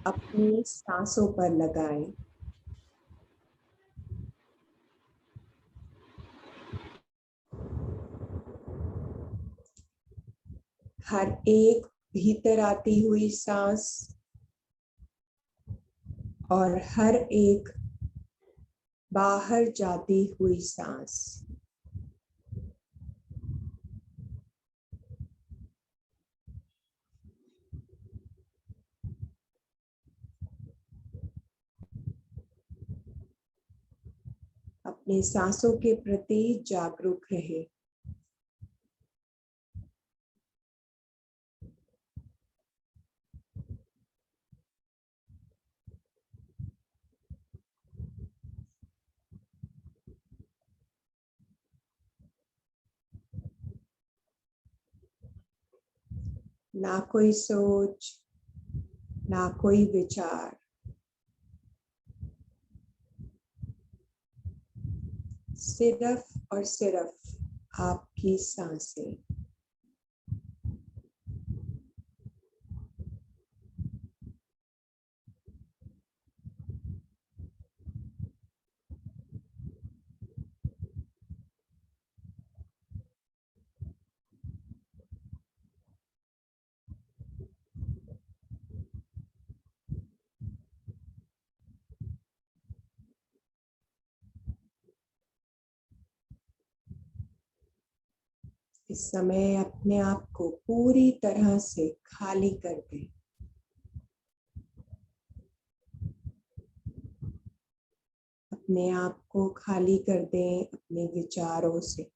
अपनी सांसों पर लगाएं। हर एक भीतर आती हुई सांस और हर एक बाहर जाती हुई सांस अपनी सांसों के प्रति जागरूक रहे। ना कोई सोच, ना कोई विचार, सिर्फ और सिर्फ आपकी सांसें। इस समय अपने आप को पूरी तरह से खाली कर दें। अपने आप को खाली कर दें अपने विचारों से।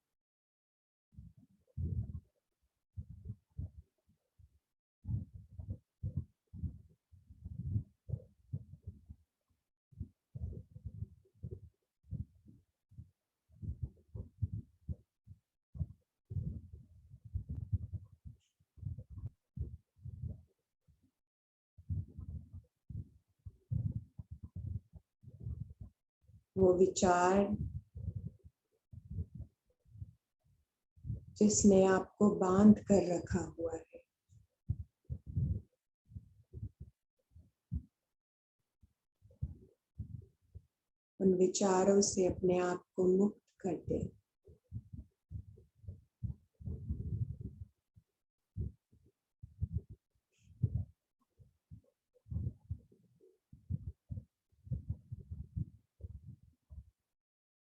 वो विचार जिसने आपको बांध कर रखा हुआ है, उन विचारों से अपने आप को मुक्त कर दें।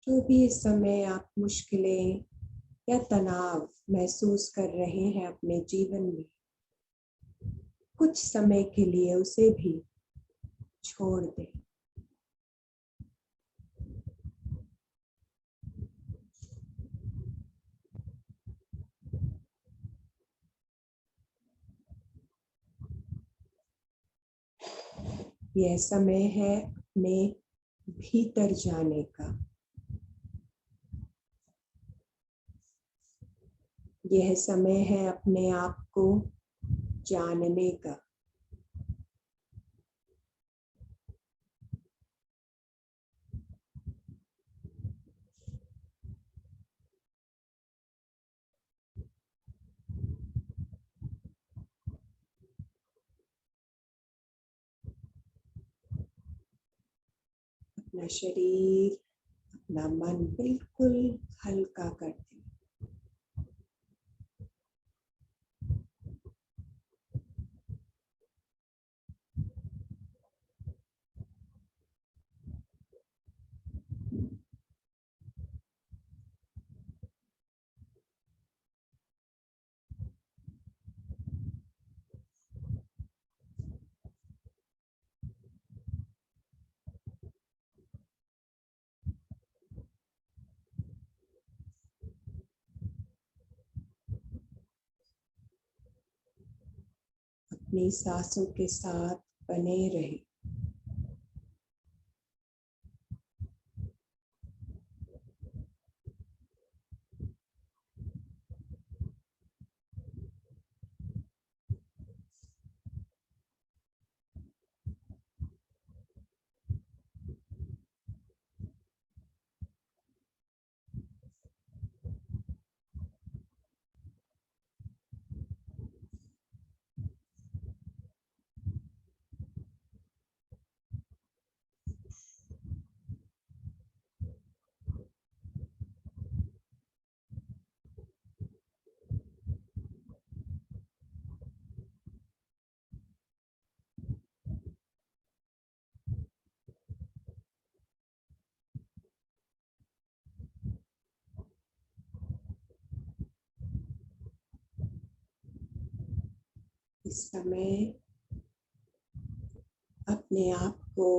जो भी इस समय आप मुश्किलें या तनाव महसूस कर रहे हैं अपने जीवन में, कुछ समय के लिए उसे भी छोड़ दें। यह समय है अपने भीतर जाने का। यह समय है अपने आप को जानने का। अपना शरीर, अपना मन बिल्कुल हल्का कर दें। अपनी सांसों के साथ बने रहे। इस समय अपने आप को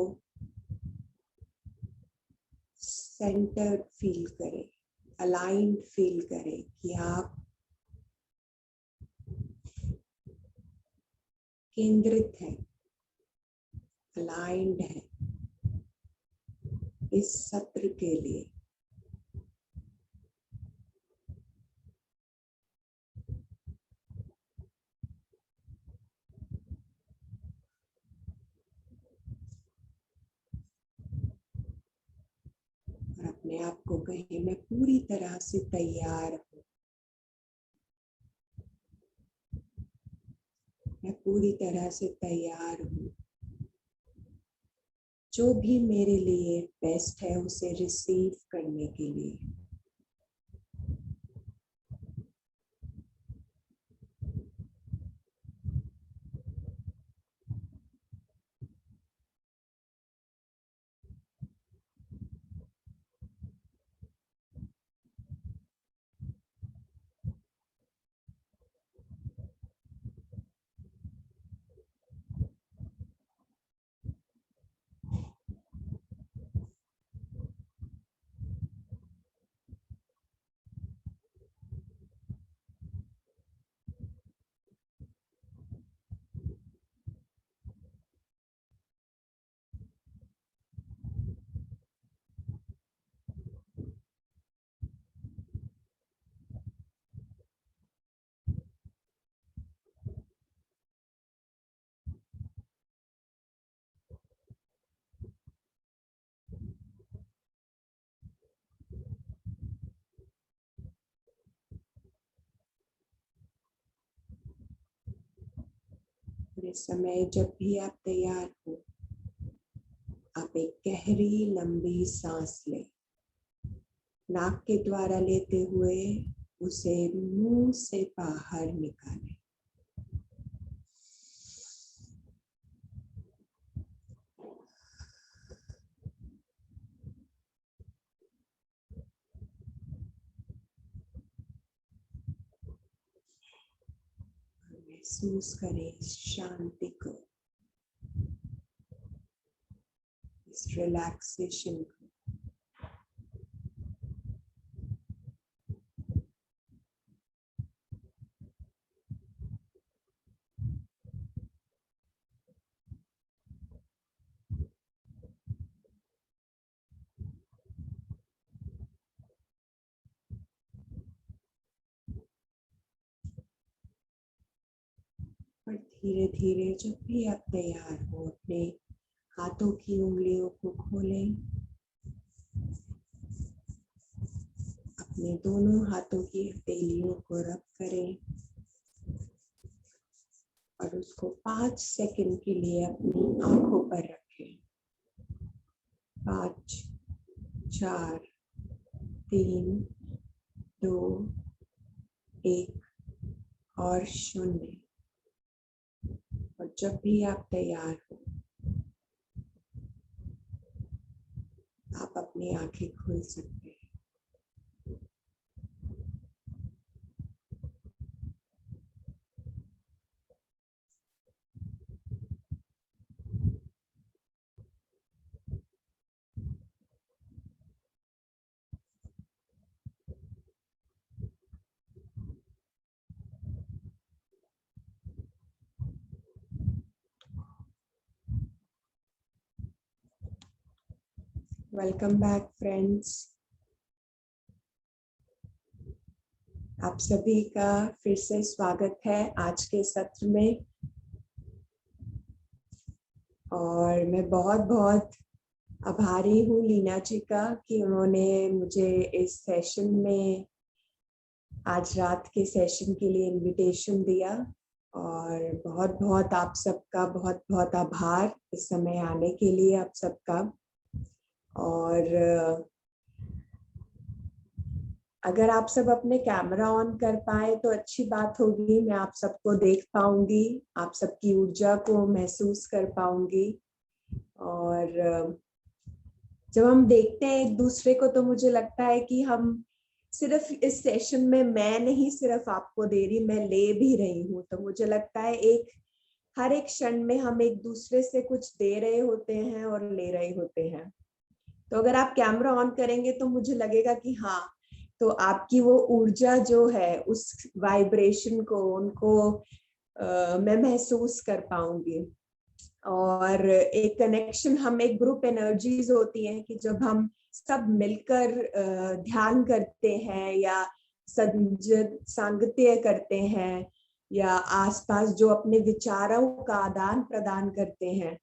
सेंटर्ड फील करें, अलाइंड फील करें कि आप केंद्रित हैं, अलाइंड हैं इस सत्र के लिए। और अपने आप को कहें, मैं पूरी तरह से तैयार हूँ, मैं पूरी तरह से तैयार हूँ। जो भी मेरे लिए बेस्ट है उसे रिसीव करने के लिए। इस समय जब भी आप तैयार हो, आप एक गहरी लंबी सांस लें। नाक के द्वारा लेते हुए उसे मुंह से बाहर निकालें। महसूस करें इस शांति को, इस रिलैक्सेशन को। और धीरे धीरे जब भी आप तैयार हो, अपने हाथों की उंगलियों को खोलें। अपने दोनों हाथों की हथेलियों को रब करें और उसको 5 सेकंड के लिए अपनी आंखों पर रखें। 5, 4, 3, 2, 1 और 0। और जब भी आप तैयार हो, आप अपनी आंखें खोल सकते हैं। Welcome back friends. आप सभी का फिर से स्वागत है आज के सत्र में। और मैं बहुत बहुत आभारी हूँ लीना जी का कि उन्होंने मुझे इस सेशन में, आज रात के सेशन के लिए इनविटेशन दिया। और बहुत बहुत आप सबका बहुत बहुत आभार इस समय आने के लिए आप सबका। और अगर आप सब अपने कैमरा ऑन कर पाए तो अच्छी बात होगी, मैं आप सबको देख पाऊंगी, आप सबकी ऊर्जा को महसूस कर पाऊंगी। और जब हम देखते हैं एक दूसरे को तो मुझे लगता है कि हम सिर्फ इस सेशन में मैं नहीं सिर्फ आपको दे रही, मैं ले भी रही हूँ। तो मुझे लगता है हर एक क्षण में हम एक दूसरे से कुछ दे रहे होते हैं और ले रहे होते हैं। तो अगर आप कैमरा ऑन करेंगे तो मुझे लगेगा कि हाँ, तो आपकी वो ऊर्जा जो है, उस वाइब्रेशन को, उनको मैं महसूस कर पाऊंगी। और एक कनेक्शन, हम एक ग्रुप एनर्जीज होती हैं कि जब हम सब मिलकर ध्यान करते हैं या सांगत्य करते हैं या आसपास जो अपने विचारों का आदान प्रदान करते हैं,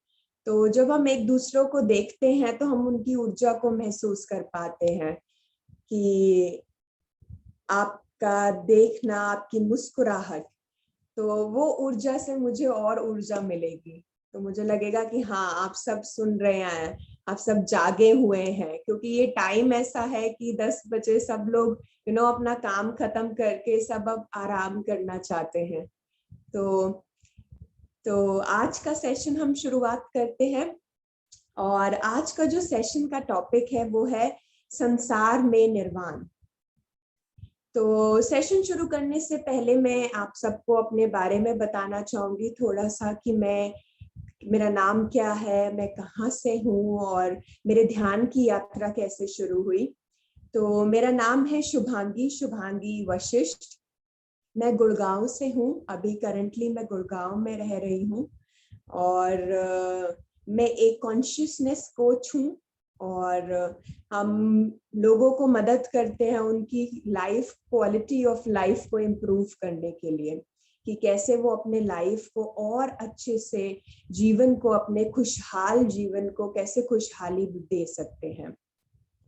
तो जब हम एक दूसरों को देखते हैं तो हम उनकी ऊर्जा को महसूस कर पाते हैं कि आपका देखना, आपकी मुस्कुराहट, तो वो ऊर्जा से मुझे और ऊर्जा मिलेगी। तो मुझे लगेगा कि हाँ, आप सब सुन रहे हैं, आप सब जागे हुए हैं, क्योंकि ये टाइम ऐसा है कि 10 बजे सब लोग अपना काम खत्म करके सब अब आराम करना चाहते हैं। तो आज का सेशन हम शुरुआत करते हैं। और आज का जो सेशन का टॉपिक है वो है संसार में निर्वाण। तो सेशन शुरू करने से पहले मैं आप सबको अपने बारे में बताना चाहूंगी थोड़ा सा कि मेरा नाम क्या है, मैं कहाँ से हूँ और मेरे ध्यान की यात्रा कैसे शुरू हुई। तो मेरा नाम है शुभांगी वशिष्ठ। मैं गुड़गांव से हूँ, अभी करंटली मैं गुड़गांव में रह रही हूँ। और मैं एक कॉन्शियसनेस कोच हूँ और हम लोगों को मदद करते हैं उनकी लाइफ, क्वालिटी ऑफ लाइफ को इम्प्रूव करने के लिए, कि कैसे वो अपने लाइफ को और अच्छे से जीवन को, अपने खुशहाल जीवन को कैसे खुशहाली दे सकते हैं।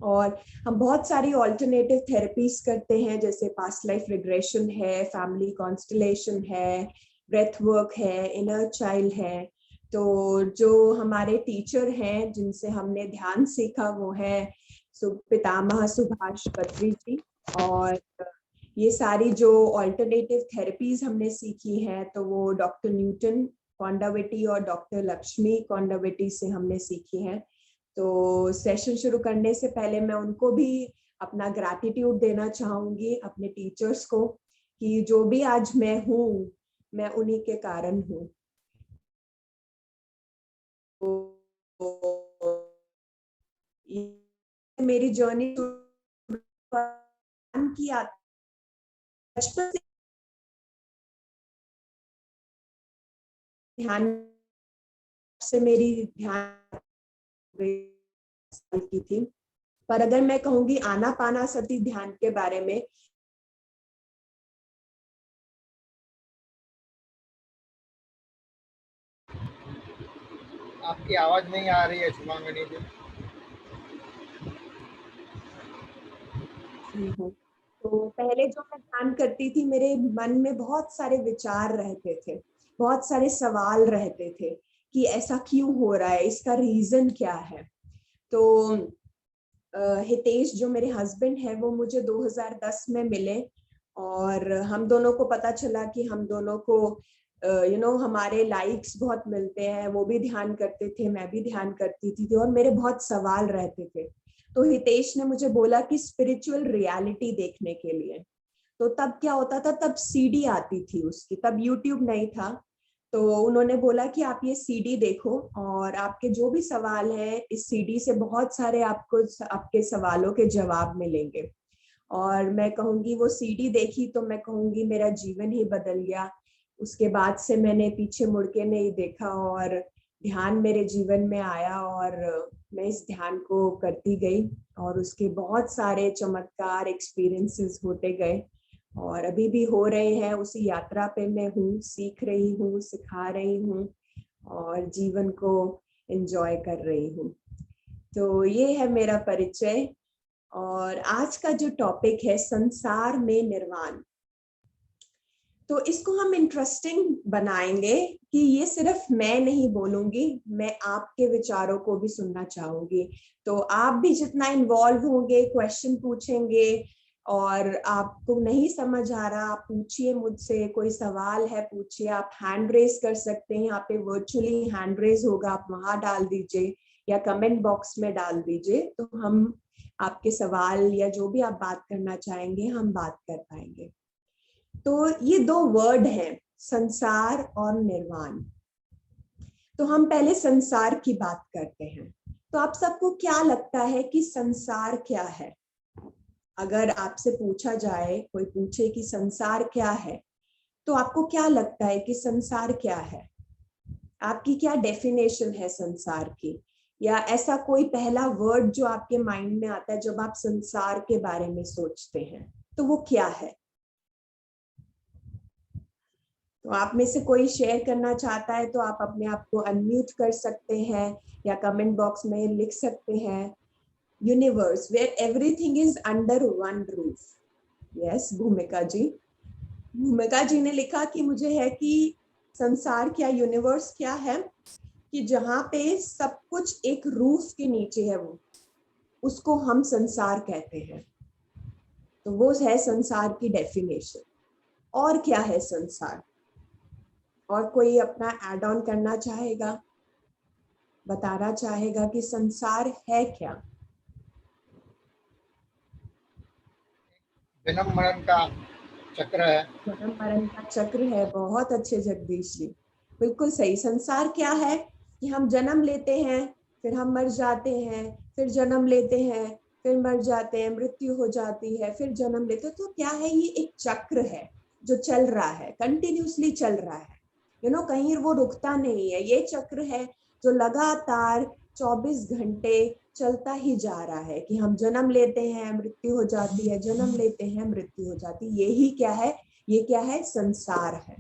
और हम बहुत सारी ऑल्टरनेटिव थेरेपीज करते हैं, जैसे पास्ट लाइफ रिग्रेशन है, फैमिली कॉन्स्टलेशन है, ब्रेथ वर्क है, इनर चाइल्ड है। तो जो हमारे टीचर हैं जिनसे हमने ध्यान सीखा वो है पितामह सुभाष पत्री जी। और ये सारी जो ऑल्टरनेटिव थेरेपीज हमने सीखी हैं तो वो डॉक्टर न्यूटन कौंडावटी और डॉक्टर लक्ष्मी कौंडावटी से हमने सीखी हैं। तो सेशन शुरू करने से पहले मैं उनको भी अपना ग्रैटिट्यूड देना चाहूंगी, अपने टीचर्स को, कि जो भी आज मैं हूँ, मैं उन्हीं के कारण हूँ। तो मेरी जर्नी की बचपन से ध्यान से मेरी ध्यान की थी। पर अगर मैं कहूंगी आनापानसति ध्यान के बारे में, आपकी आवाज नहीं आ रही है शुभांगी जी। हूँ। तो पहले जो मैं ध्यान करती थी, मेरे मन में बहुत सारे विचार रहते थे, बहुत सारे सवाल रहते थे कि ऐसा क्यों हो रहा है, इसका रीजन क्या है। तो हितेश जो मेरे हस्बैंड है वो मुझे 2010 में मिले और हम दोनों को पता चला कि हम दोनों को हमारे लाइक्स बहुत मिलते हैं। वो भी ध्यान करते थे, मैं भी ध्यान करती थी और मेरे बहुत सवाल रहते थे। तो हितेश ने मुझे बोला कि स्पिरिचुअल रियलिटी देखने के लिए। तो तब क्या होता था, तब सीडी आती थी उसकी, तब यूट्यूब नहीं था। तो उन्होंने बोला कि आप ये सीडी देखो और आपके जो भी सवाल हैं इस सीडी से बहुत सारे आपको आपके सवालों के जवाब मिलेंगे। और मैं कहूंगी वो सीडी देखी तो मैं कहूंगी मेरा जीवन ही बदल गया। उसके बाद से मैंने पीछे मुड़ के नहीं देखा और ध्यान मेरे जीवन में आया और मैं इस ध्यान को करती गई और उसके बहुत सारे चमत्कार एक्सपीरियंसेस होते गए और अभी भी हो रहे हैं। उसी यात्रा पे मैं हूँ, सीख रही हूँ, सिखा रही हूँ और जीवन को एंजॉय कर रही हूँ। तो ये है मेरा परिचय। और आज का जो टॉपिक है संसार में निर्वाण, तो इसको हम इंटरेस्टिंग बनाएंगे कि ये सिर्फ मैं नहीं बोलूंगी, मैं आपके विचारों को भी सुनना चाहूंगी। तो आप भी जितना इन्वॉल्व होंगे, क्वेश्चन पूछेंगे और आपको नहीं समझ आ रहा, आप पूछिए मुझसे, कोई सवाल है पूछिए, आप हैंड रेज कर सकते हैं, यहाँ पे वर्चुअली हैंड रेज होगा, आप वहां डाल दीजिए या कमेंट बॉक्स में डाल दीजिए, तो हम आपके सवाल या जो भी आप बात करना चाहेंगे हम बात कर पाएंगे। तो ये दो वर्ड हैं, संसार और निर्वाण। तो हम पहले संसार की बात करते हैं। तो आप सबको क्या लगता है कि संसार क्या है? अगर आपसे पूछा जाए, कोई पूछे कि संसार क्या है, तो आपको क्या लगता है कि संसार क्या है? आपकी क्या डेफिनेशन है संसार की? या ऐसा कोई पहला वर्ड जो आपके माइंड में आता है जब आप संसार के बारे में सोचते हैं, तो वो क्या है? तो आप में से कोई शेयर करना चाहता है तो आप अपने आप को अनम्यूट कर सकते हैं या कमेंट बॉक्स में लिख सकते हैं। Universe where everything is under one roof. Yes, Bhumika ji. भूमिका जी ने लिखा कि मुझे है कि संसार क्या, यूनिवर्स क्या है कि जहां पे सब कुछ एक रूफ के नीचे है, वो उसको हम संसार कहते हैं। तो वो है संसार की डेफिनेशन। और क्या है संसार? और कोई अपना ऐड ऑन करना चाहेगा, बताना चाहेगा कि संसार है क्या? जन्म मरण का चक्र है। जन्म मरण का चक्र है। बहुत अच्छे जगदीश जी, बिल्कुल सही। संसार क्या है कि हम जन्म लेते हैं, फिर हम मर जाते हैं, फिर जन्म लेते हैं, फिर मर जाते हैं, मृत्यु हो जाती है, फिर जन्म लेते हैं। तो क्या है, ये एक चक्र है जो चल रहा है, कंटिन्यूसली चल रहा है। कहीं वो रुकता नहीं है। ये चक्र है जो लगातार 24 घंटे चलता ही जा रहा है कि हम जन्म लेते हैं, मृत्यु हो जाती है, जन्म लेते हैं, मृत्यु हो जाती है। यही क्या है, ये क्या है, संसार है।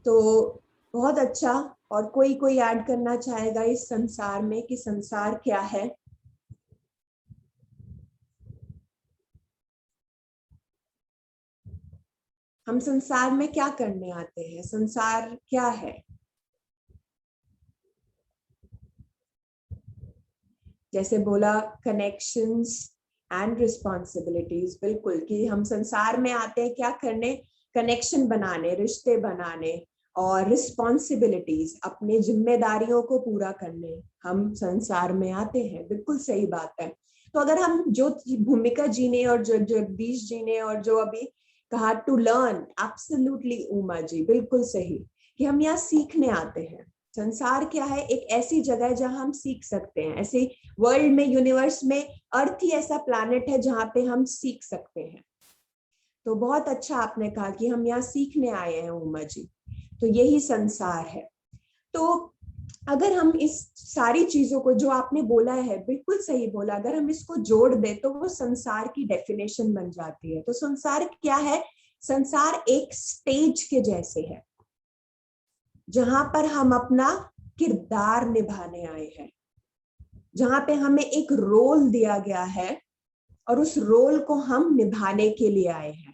तो बहुत अच्छा। और कोई कोई ऐड करना चाहेगा इस संसार में कि संसार क्या है? हम संसार में क्या करने आते हैं? संसार क्या है? जैसे बोला, कनेक्शंस एंड रिस्पॉन्सिबिलिटीज। बिल्कुल, कि हम संसार में आते हैं क्या करने? कनेक्शन बनाने, रिश्ते बनाने, और रिस्पॉन्सिबिलिटीज, अपने जिम्मेदारियों को पूरा करने हम संसार में आते हैं। बिल्कुल सही बात है। तो अगर हम जो भूमिका जी ने और जो जगदीश जी ने और जो अभी कहा, to learn, absolutely Uma ji, बिल्कुल सही, कि हम यहाँ सीखने आते हैं। संसार क्या है? एक ऐसी जगह है जहां हम सीख सकते हैं। ऐसे वर्ल्ड में, यूनिवर्स में, अर्थ ही ऐसा प्लैनेट है जहां पे हम सीख सकते हैं। तो बहुत अच्छा आपने कहा कि हम यहाँ सीखने आए हैं उमा जी। तो यही संसार है। तो अगर हम इस सारी चीजों को जो आपने बोला है, बिल्कुल सही बोला, अगर हम इसको जोड़ दे तो वो संसार की डेफिनेशन बन जाती है। तो संसार क्या है? संसार एक स्टेज के जैसे है जहां पर हम अपना किरदार निभाने आए हैं, जहां पे हमें एक रोल दिया गया है और उस रोल को हम निभाने के लिए आए हैं।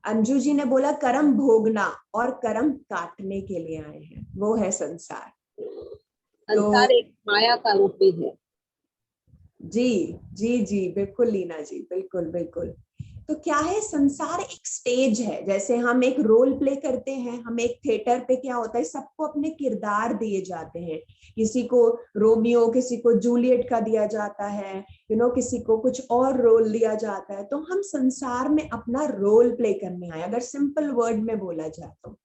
अंजू जी ने बोला कर्म भोगना और कर्म काटने के लिए आए हैं, वो है संसार। तो संसार एक माया का रूप भी है। जी जी जी, बिल्कुल लीना जी, बिल्कुल बिल्कुल। तो क्या है, संसार एक स्टेज है। जैसे हम एक रोल प्ले करते हैं, हम एक थिएटर पे क्या होता है, सबको अपने किरदार दिए जाते हैं। किसी को रोमियो, किसी को जूलियट का दिया जाता है, किसी को कुछ और रोल दिया जाता है। तो हम संसार में अपना रोल प्ले करने आए, अगर सिंपल वर्ड में बोला जाए तो,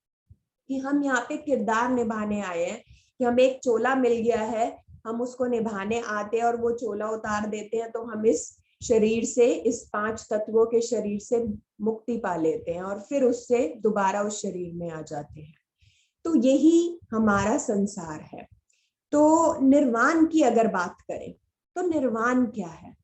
कि हम यहाँ पे किरदार निभाने आए हैं। कि हमें एक चोला मिल गया है, हम उसको निभाने आते हैं और वो चोला उतार देते हैं, तो हम इस शरीर से, इस 5 तत्वों के शरीर से मुक्ति पा लेते हैं और फिर उससे दोबारा उस शरीर में आ जाते हैं। तो यही हमारा संसार है। तो निर्वाण की अगर बात करें तो निर्वाण क्या है?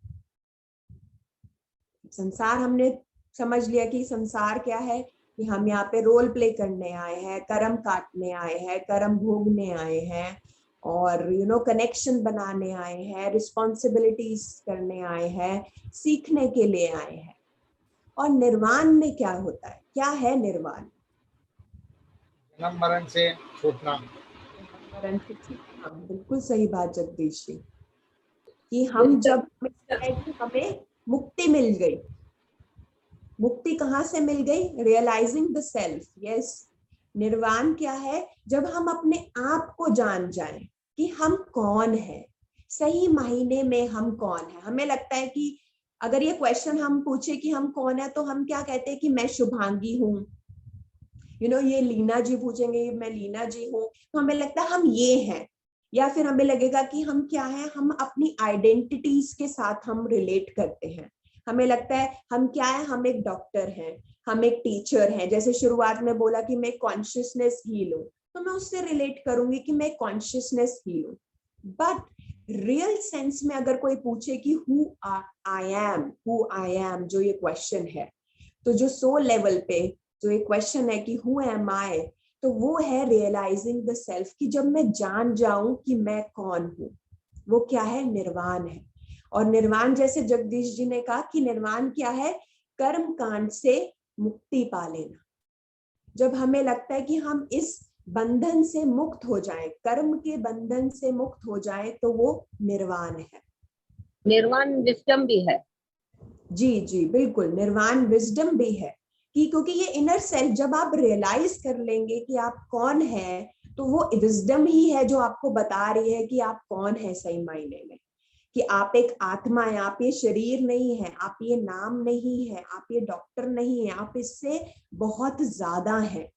संसार हमने समझ लिया कि संसार क्या है, कि हम यहाँ पे रोल प्ले करने आए हैं, कर्म काटने आए हैं, कर्म भोगने आए हैं, और कनेक्शन बनाने आए हैं, रिस्पॉन्सिबिलिटीज करने आए हैं, सीखने के लिए आए हैं। और निर्वाण में क्या होता है? क्या है निर्वाण? जन्म मरण से छूटना। मरण से छूटना, बिल्कुल सही बात जगदीश जी, कि हम जब हमें मुक्ति मिल गई, मुक्ति कहाँ से मिल गई? Realising the self. यस, निर्वाण क्या है? जब हम अपने आप को जान जाएं कि हम कौन है, सही मायने में हम कौन है। हमें लगता है कि अगर ये क्वेश्चन हम पूछे कि हम कौन है, तो हम क्या कहते हैं कि मैं शुभांगी हूँ, ये लीना जी पूछेंगे मैं लीना जी हूँ, तो हमें लगता है हम ये हैं। या फिर हमें लगेगा कि हम क्या है, हम अपनी आइडेंटिटीज के साथ हम रिलेट करते हैं। हमें लगता है हम क्या है, हम एक डॉक्टर हैं, हम एक टीचर हैं। जैसे शुरुआत में बोला कि मैं कॉन्शियसनेस हील हूँ, तो मैं उससे रिलेट करूंगी कि मैं कॉन्शियसनेस हील हूँ। बट रियल सेंस में अगर कोई पूछे कि हु आई एम, जो ये क्वेश्चन है, तो जो सोल लेवल पे जो एक क्वेश्चन है कि हु एम आई, तो वो है रियलाइजिंग द सेल्फ, कि जब मैं जान जाऊं कि मैं कौन हूं, वो क्या है? निर्वाण है। और निर्वाण, जैसे जगदीश जी ने कहा कि निर्वाण क्या है? कर्म कांड से मुक्ति पा लेना। जब हमें लगता है कि हम इस बंधन से मुक्त हो जाएं, कर्म के बंधन से मुक्त हो जाएं, तो वो निर्वाण है। निर्वाण विजडम भी है। जी जी बिल्कुल, निर्वाण विजडम भी है, कि क्योंकि ये इनर सेल्फ जब आप रियलाइज कर लेंगे कि आप कौन है, तो वो विजडम ही है जो आपको बता रही है कि आप कौन है सही मायने में, कि आप एक आत्मा है, आप ये शरीर नहीं है, आप ये नाम नहीं है, आप ये डॉक्टर नहीं है, आप इससे बहुत ज्यादा है,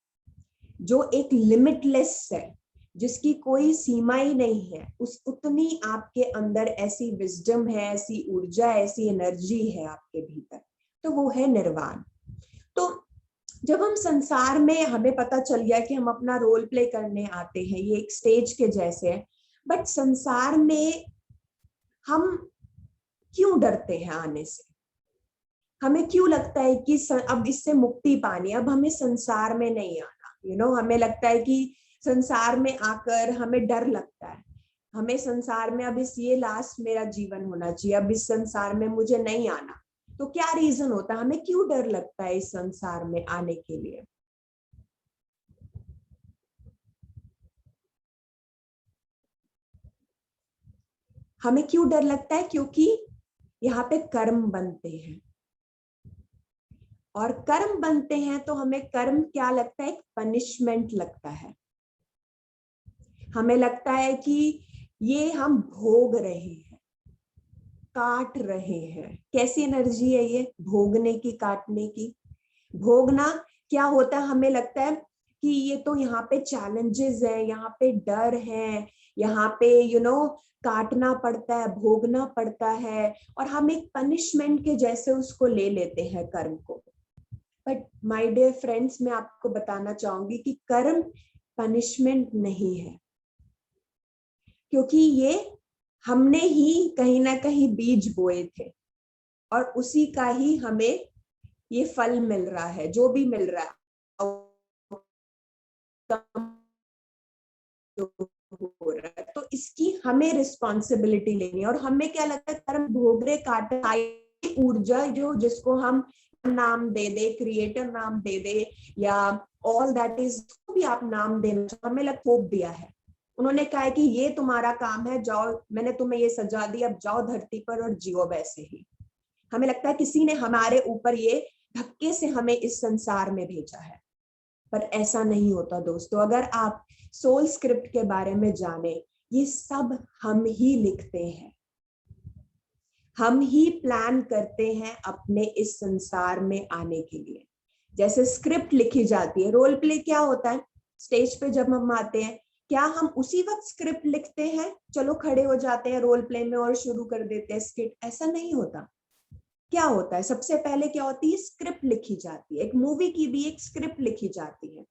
जो एक लिमिटलेस है, जिसकी कोई सीमा ही नहीं है। उतनी आपके अंदर ऐसी विजडम है, ऐसी ऊर्जा, ऐसी एनर्जी है आपके भीतर, तो वो है निर्वाण। तो जब हम संसार में, हमें पता चल गया कि हम अपना रोल प्ले करने आते हैं, ये एक स्टेज के जैसे है, बट संसार में हम क्यों डरते हैं आने से? हमें क्यों लगता है कि अब इससे मुक्ति पानी, अब हमें संसार में नहीं आना? हमें लगता है कि संसार में आकर हमें डर लगता है, हमें संसार में अब ये लास्ट मेरा जीवन होना चाहिए, अब इस संसार में मुझे नहीं आना। तो क्या रीजन होता है, हमें क्यों डर लगता है इस संसार में आने के लिए? हमें क्यों डर लगता है? क्योंकि यहाँ पे कर्म बनते हैं, और कर्म बनते हैं तो हमें कर्म क्या लगता है? एक पनिशमेंट लगता है। हमें लगता है कि ये हम भोग रहे हैं, काट रहे हैं। कैसी एनर्जी है ये, भोगने की, काटने की? भोगना क्या होता है? हमें लगता है कि ये तो यहाँ पे चैलेंजेस है, यहाँ पे डर है, यहाँ पे काटना पड़ता है, भोगना पड़ता है, और हम एक पनिशमेंट के जैसे उसको ले लेते हैं कर्म को। बट माय डियर फ्रेंड्स, मैं आपको बताना चाहूंगी कि कर्म पनिशमेंट नहीं है, क्योंकि ये हमने ही कहीं ना कहीं बीज बोए थे, और उसी का ही हमें ये फल मिल रहा है, जो भी मिल रहा है हो रहा है। तो इसकी हमें रिस्पॉन्सिबिलिटी लेनी है। और हमें क्या लगता है, कर्म भोग रहे, काटे, ऊर्जा जो, जिसको हम नाम दे दे, क्रिएटर नाम दे दे, या ऑल दैट इज, भी आप नाम देना, हमें लग थोप दिया है। उन्होंने कहा है कि ये तुम्हारा काम है, जाओ, मैंने तुम्हें ये सजा दी, अब जाओ धरती पर और जियो वैसे ही। हमें लगता है किसी ने हमारे ऊपर ये धक्के से हमें इस संसार में भेजा है, पर ऐसा नहीं होता दोस्तों। अगर आप सोल स्क्रिप्ट के बारे में जाने, ये सब हम ही लिखते हैं, हम ही प्लान करते हैं अपने इस संसार में आने के लिए। जैसे स्क्रिप्ट लिखी जाती है, रोल प्ले क्या होता है? स्टेज पे जब हम आते हैं, क्या हम उसी वक्त स्क्रिप्ट लिखते हैं, चलो खड़े हो जाते हैं रोल प्ले में और शुरू कर देते हैं स्किट? ऐसा नहीं होता। क्या होता है, सबसे पहले क्या होती है? स्क्रिप्ट लिखी जाती है। एक मूवी की भी एक स्क्रिप्ट लिखी जाती है,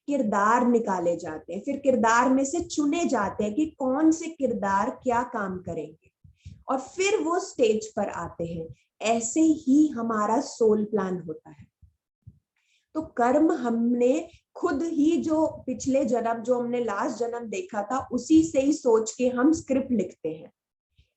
किरदार निकाले जाते हैं, फिर किरदार में से चुने जाते हैं कि कौन से किरदार क्या काम करेंगे, और फिर वो स्टेज पर आते हैं। ऐसे ही हमारा सोल प्लान होता है। तो कर्म हमने खुद ही, जो पिछले जन्म, जो हमने लास्ट जन्म देखा था, उसी से ही सोच के हम स्क्रिप्ट लिखते हैं,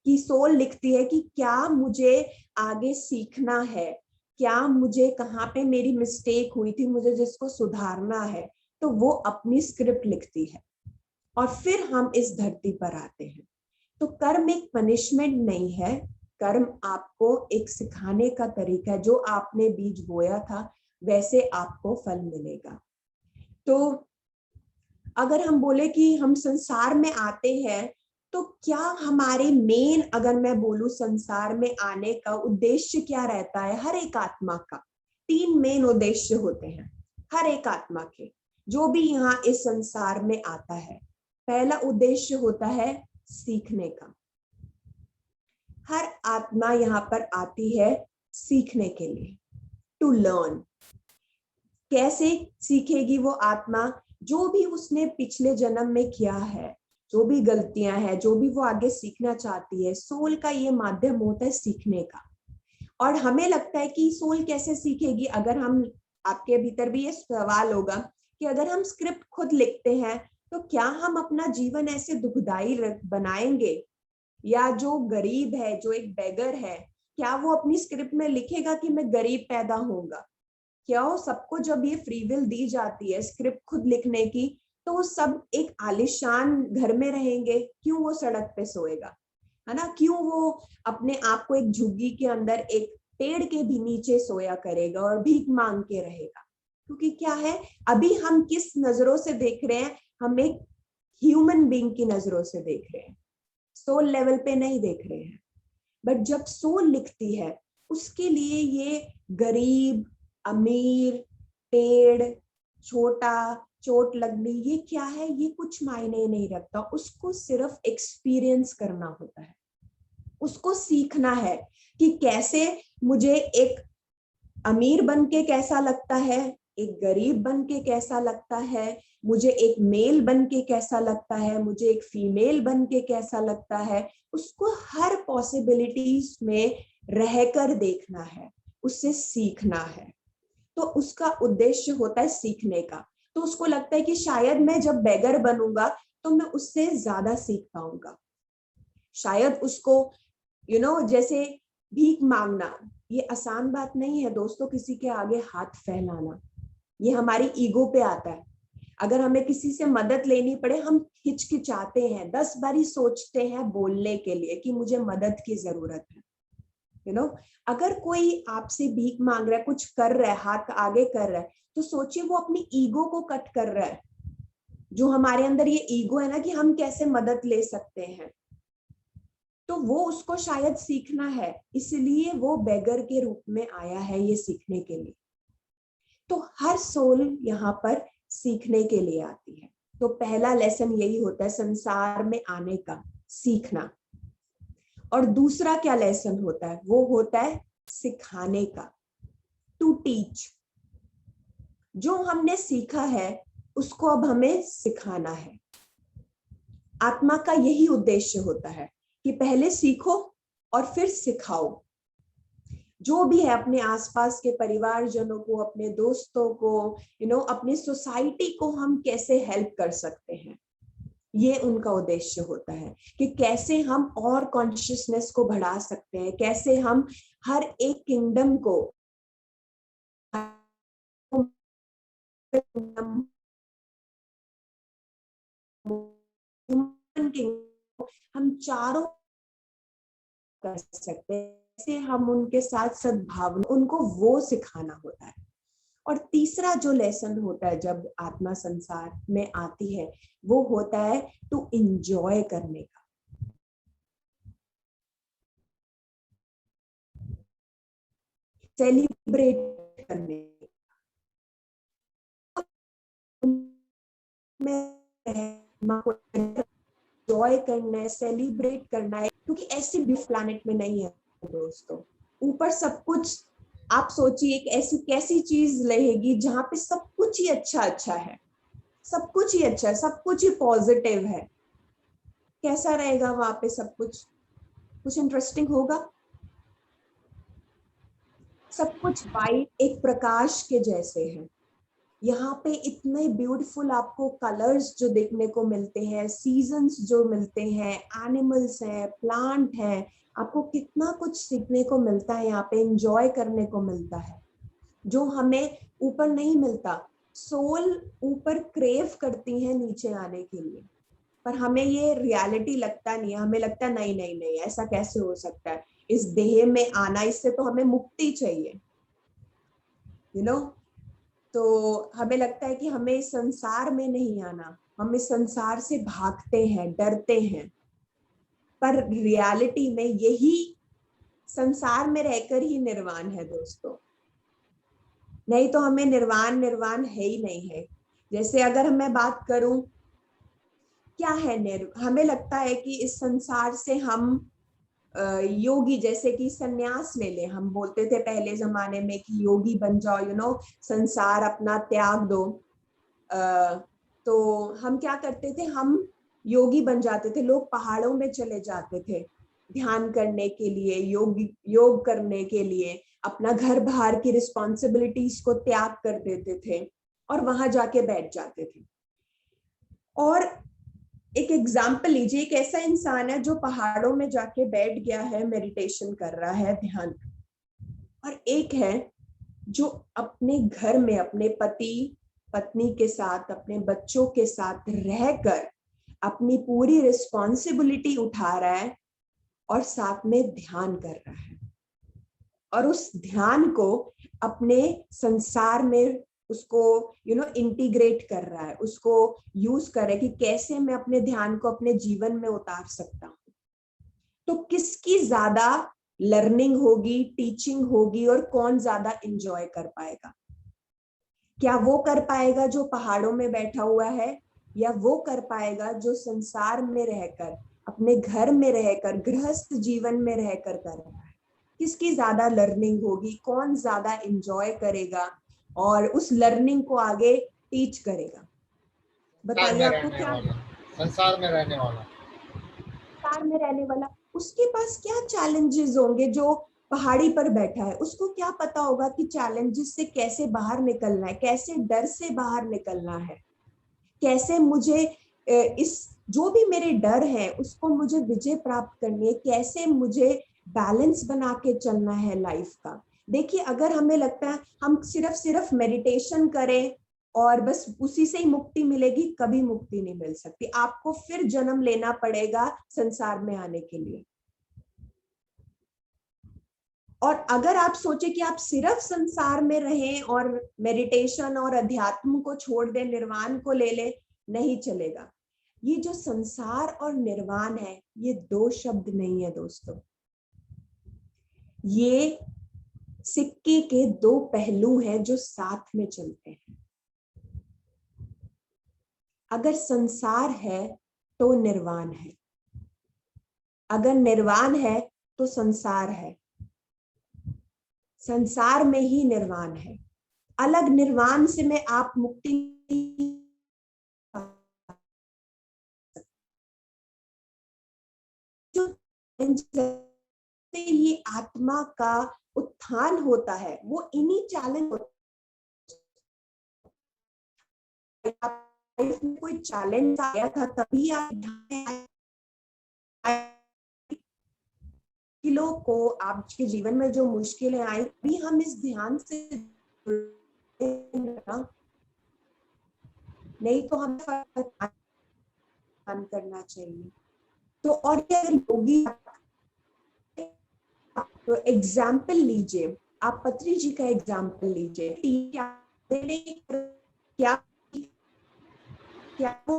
कि सोल लिखती है कि क्या मुझे आगे सीखना है, क्या मुझे कहाँ पे मेरी मिस्टेक हुई थी, मुझे जिसको सुधारना है, तो वो अपनी स्क्रिप्ट लिखती है, और फिर हम इस धरती पर आते हैं। तो कर्म एक पनिशमेंट नहीं है, कर्म आपको एक सिखाने का तरीका है। जो आपने बीज बोया था वैसे आपको फल मिलेगा। तो अगर हम बोले कि हम संसार में आते हैं तो क्या हमारे मेन, अगर मैं बोलूं संसार में आने का उद्देश्य क्या रहता है? हर एक आत्मा का 3 मेन उद्देश्य होते हैं हर एक आत्मा के, जो भी यहाँ इस संसार में आता है। पहला उद्देश्य होता है सीखने का। हर आत्मा यहाँ पर आती है सीखने के लिए, टू लर्न। कैसे सीखेगी वो आत्मा? जो भी उसने पिछले जन्म में किया है, जो भी गलतियां हैं, जो भी वो आगे सीखना चाहती है, सोल का ये माध्यम होता है सीखने का। और हमें लगता है कि सोल कैसे सीखेगी? अगर हम, आपके भीतर भी ये सवाल होगा कि अगर हम स्क्रिप्ट खुद लिखते हैं तो क्या हम अपना जीवन ऐसे दुखदाई बनाएंगे? या जो गरीब है, जो एक बेगर है, क्या वो अपनी स्क्रिप्ट में लिखेगा कि मैं गरीब पैदा होऊंगा? क्यों? सबको जब ये फ्री विल दी जाती है स्क्रिप्ट खुद लिखने की, तो वो सब एक आलिशान घर में रहेंगे, क्यों वो सड़क पे सोएगा? है ना? क्यों वो अपने आप को एक झुग्गी के अंदर एक पेड़ के भी नीचे सोया करेगा और भीख मांग के रहेगा? क्योंकि क्या है, अभी हम किस नजरों से देख रहे हैं? हम एक ह्यूमन बीइंग की नजरों से देख रहे हैं, सोल लेवल पे नहीं देख रहे हैं। बट जब सोल लिखती है उसके लिए ये गरीब, अमीर, पेड़, छोटा, चोट लगनी, ये क्या है? ये कुछ मायने नहीं रखता। उसको सिर्फ एक्सपीरियंस करना होता है, उसको सीखना है कि कैसे मुझे एक अमीर बन के कैसा लगता है, एक गरीब बन के कैसा लगता है, मुझे एक मेल बन के कैसा लगता है, मुझे एक फीमेल बन के कैसा लगता है। उसको हर पॉसिबिलिटीज में रहकर देखना है, उससे सीखना है। तो उसका उद्देश्य होता है सीखने का। तो उसको लगता है कि शायद मैं जब बेगर बनूंगा तो मैं उससे ज्यादा सीख पाऊंगा। शायद उसको जैसे भीख मांगना, ये आसान बात नहीं है दोस्तों, किसी के आगे हाथ फैलाना। ये हमारी ईगो पे आता है। अगर हमें किसी से मदद लेनी पड़े, हम हिचकिचाते हैं, 10 बारी सोचते हैं बोलने के लिए कि मुझे मदद की जरूरत है। अगर कोई आपसे भीख मांग रहा है, कुछ कर रहा है, हाथ आगे कर रहा है, तो सोचिए वो अपनी ईगो को कट कर रहा है। जो हमारे अंदर ये ईगो है ना कि हम कैसे मदद ले सकते हैं, तो वो उसको शायद सीखना है, इसलिए वो बेगर के रूप में आया है ये सीखने के लिए। तो हर सोल यहाँ पर सीखने के लिए आती है। तो पहला लेसन यही होता है संसार में आने का, सीखना। और दूसरा क्या लेसन होता है? वो होता है सिखाने का, टू टीच। जो हमने सीखा है उसको अब हमें सिखाना है। आत्मा का यही उद्देश्य होता है कि पहले सीखो और फिर सिखाओ। जो भी है अपने आसपास के परिवारजनों को, अपने दोस्तों को, अपनी सोसाइटी को हम कैसे हेल्प कर सकते हैं, ये उनका उद्देश्य होता है कि कैसे हम और कॉन्शियसनेस को बढ़ा सकते हैं, कैसे हम हर एक किंगडम को हम चारों कर सकते हैं, कैसे हम उनके साथ सद्भावना, उनको वो सिखाना होता है। और तीसरा जो लेसन होता है जब आत्मा संसार में आती है, वो होता है टू एंजॉय करने का, सेलिब्रेट करने का, एंजॉय करना है, सेलिब्रेट करना है। क्योंकि ऐसी भी प्लैनेट में नहीं है दोस्तों। ऊपर सब कुछ, आप सोचिए एक ऐसी कैसी चीज रहेगी जहां पे सब कुछ ही अच्छा है, सब कुछ ही अच्छा है, सब कुछ ही पॉजिटिव है। कैसा रहेगा वहां पे सब कुछ इंटरेस्टिंग होगा? सब कुछ वाइट, एक प्रकाश के जैसे है। यहाँ पे इतने ब्यूटीफुल आपको कलर्स जो देखने को मिलते हैं, सीजन्स जो मिलते हैं, एनिमल्स हैं, प्लांट हैं, आपको कितना कुछ सीखने को मिलता है, यहाँ पे एंजॉय करने को मिलता है, जो हमें ऊपर नहीं मिलता। सोल ऊपर क्रेव करती है नीचे आने के लिए, पर हमें ये रियलिटी लगता नहीं है। हमें लगता है नहीं नहीं नहीं, ऐसा कैसे हो सकता है, इस देह में आना, इससे तो हमें मुक्ति चाहिए, यू नो। तो हमें लगता है कि हमें इस संसार में नहीं आना, हम इस संसार से भागते हैं, डरते हैं। पर रियलिटी में यही संसार में रहकर ही निर्वाण है दोस्तों। नहीं तो हमें निर्वाण निर्वाण है ही नहीं है। जैसे अगर मैं बात करूं क्या है हमें लगता है कि इस संसार से हम योगी, जैसे कि सन्यास ले ले, हम बोलते थे पहले जमाने में कि योगी बन जाओ, यू नो, संसार अपना त्याग दो। तो हम क्या करते थे, हम योगी बन जाते थे, लोग पहाड़ों में चले जाते थे ध्यान करने के लिए, योग करने के लिए, अपना घर बाहर की रिस्पॉन्सिबिलिटीज को त्याग कर देते थे और वहां जाके बैठ जाते थे। और एक एग्जाम्पल लीजिए, एक ऐसा इंसान है जो पहाड़ों में जाके बैठ गया है, मेडिटेशन कर रहा है, ध्यान, और एक है जो अपने घर में अपने पति पत्नी के साथ, अपने बच्चों के साथ रहकर अपनी पूरी रिस्पॉन्सिबिलिटी उठा रहा है और साथ में ध्यान कर रहा है, और उस ध्यान को अपने संसार में उसको इंटीग्रेट कर रहा है, उसको यूज कर रहा है कि कैसे मैं अपने ध्यान को अपने जीवन में उतार सकता हूँ। तो किसकी ज्यादा लर्निंग होगी, टीचिंग होगी, और कौन ज्यादा एंजॉय कर पाएगा? क्या वो कर पाएगा जो पहाड़ों में बैठा हुआ है, या वो कर पाएगा जो संसार में रहकर, अपने घर में रहकर, गृहस्थ जीवन में रहकर कर रहा है? किसकी ज्यादा लर्निंग होगी, कौन ज्यादा एंजॉय करेगा और उस लर्निंग को आगे टीच करेगा? बताइए आपको क्या, संसार में रहने वाला, संसार में रहने वाला, उसके पास क्या चैलेंजेस होंगे? जो पहाड़ी पर बैठा है उसको क्या पता होगा कि चैलेंजेस से कैसे बाहर निकलना है, कैसे डर से बाहर निकलना है, कैसे मुझे इस जो भी मेरे डर है उसको मुझे विजय प्राप्त करनी है, कैसे मुझे बैलेंस बना के चलना है लाइफ का। देखिए, अगर हमें लगता है हम सिर्फ मेडिटेशन करें और बस उसी से ही मुक्ति मिलेगी, कभी मुक्ति नहीं मिल सकती। आपको फिर जन्म लेना पड़ेगा संसार में आने के लिए। और अगर आप सोचे कि आप सिर्फ संसार में रहें और मेडिटेशन और अध्यात्म को छोड़ दें, निर्वाण को ले ले, नहीं चलेगा। ये जो संसार और निर्वाण है, ये दो शब्द नहीं है दोस्तों, ये सिक्के के दो पहलू हैं जो साथ में चलते हैं। अगर संसार है तो निर्वाण है, अगर निर्वाण है तो संसार है, संसार में ही निर्वाण है। अलग निर्वाण से मैं आप मुक्ति, जो ये आत्मा का उत्थान होता है वो इन्हीं चैलेंज, में कोई चैलेंज आया था तभी आप मुश्किलों को, आपके जीवन में जो मुश्किलें आई भी हम इस ध्यान से, नहीं तो हमें ध्यान करना चाहिए। तो और अगर योगी, तो एग्जाम्पल लीजिए, आप पत्री जी का एग्जाम्पल लीजिए, क्या क्या वो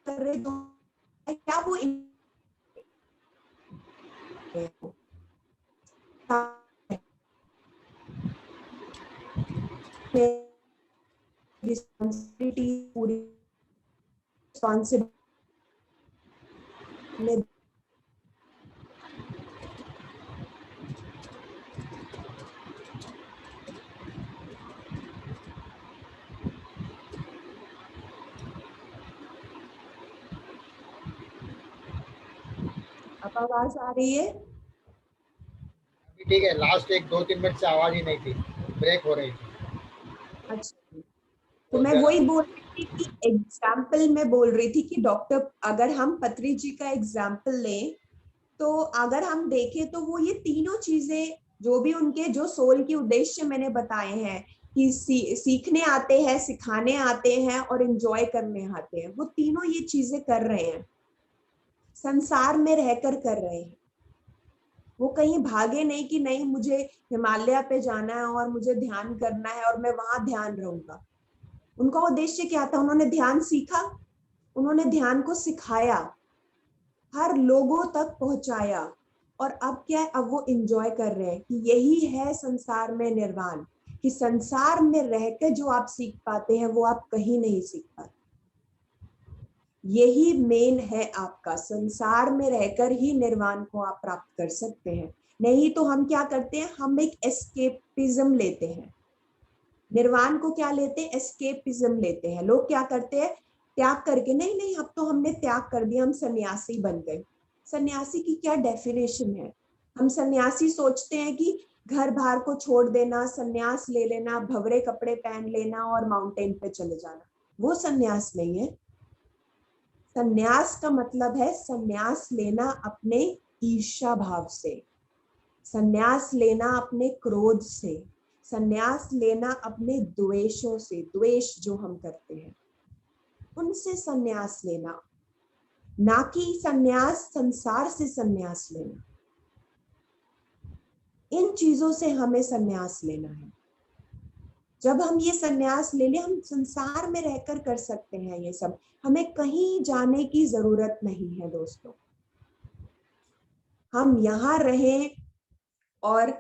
कर रहे, क्या वो रिस्पॉन्सिबिलिटी पूरी रिस्पॉन्सिबिलिटी अब आवाज आ रही है? ठीक है, लास्ट 1-2-3 मिनट से आवाज ही नहीं थी, ब्रेक हो रही थी। अच्छा, तो मैं वही बोल रही थी कि एग्जाम्पल में बोल रही थी कि डॉक्टर, अगर हम पत्री जी का एग्जाम्पल लें तो अगर हम देखें तो वो ये तीनों चीजें जो भी उनके जो सोल के उद्देश्य मैंने बताए हैं, कि सीखने आते हैं, सिखाने आते हैं और एंजॉय करने आते हैं। वो तीनों ये चीजें कर रहे हैं, संसार में रहकर कर रहे हैं। वो कहीं भागे नहीं कि नहीं मुझे हिमालय पे जाना है और मुझे ध्यान करना है और मैं वहां ध्यान रहूंगा। उनका उद्देश्य क्या था? उन्होंने ध्यान सीखा, उन्होंने ध्यान को सिखाया, हर लोगों तक पहुंचाया, और अब क्या है? अब वो एंजॉय कर रहे हैं कि यही है संसार में निर्वाण, कि संसार में रहकर जो आप सीख पाते हैं वो आप कहीं नहीं सीख पाते। यही मेन है आपका, संसार में रहकर ही निर्वाण को आप प्राप्त कर सकते हैं। नहीं तो हम क्या करते हैं? हम एक एस्केपिज्म लेते हैं। निर्वाण को क्या लेते हैं? एस्केपिज्म लेते हैं। लोग क्या करते हैं? त्याग करके, नहीं नहीं अब तो हमने त्याग कर दिया, हम सन्यासी बन गए। सन्यासी की क्या डेफिनेशन है? हम सन्यासी सोचते हैं कि घर बार को छोड़ देना, सन्यास ले लेना, भवरे कपड़े पहन लेना और माउंटेन पे चले जाना। वो सन्यास नहीं है। सन्यास का मतलब है सन्यास लेना अपने ईर्ष्या भाव से, सन्यास लेना अपने क्रोध से, सन्यास लेना अपने द्वेषों से, द्वेष जो हम करते हैं उनसे सन्यास लेना, ना कि सन्यास संसार से सन्यास लेना। इन चीजों से हमें सन्यास लेना है। जब हम ये सन्यास ले लें, हम संसार में रहकर कर सकते हैं ये सब, हमें कहीं जाने की जरूरत नहीं है दोस्तों। हम यहाँ रहें और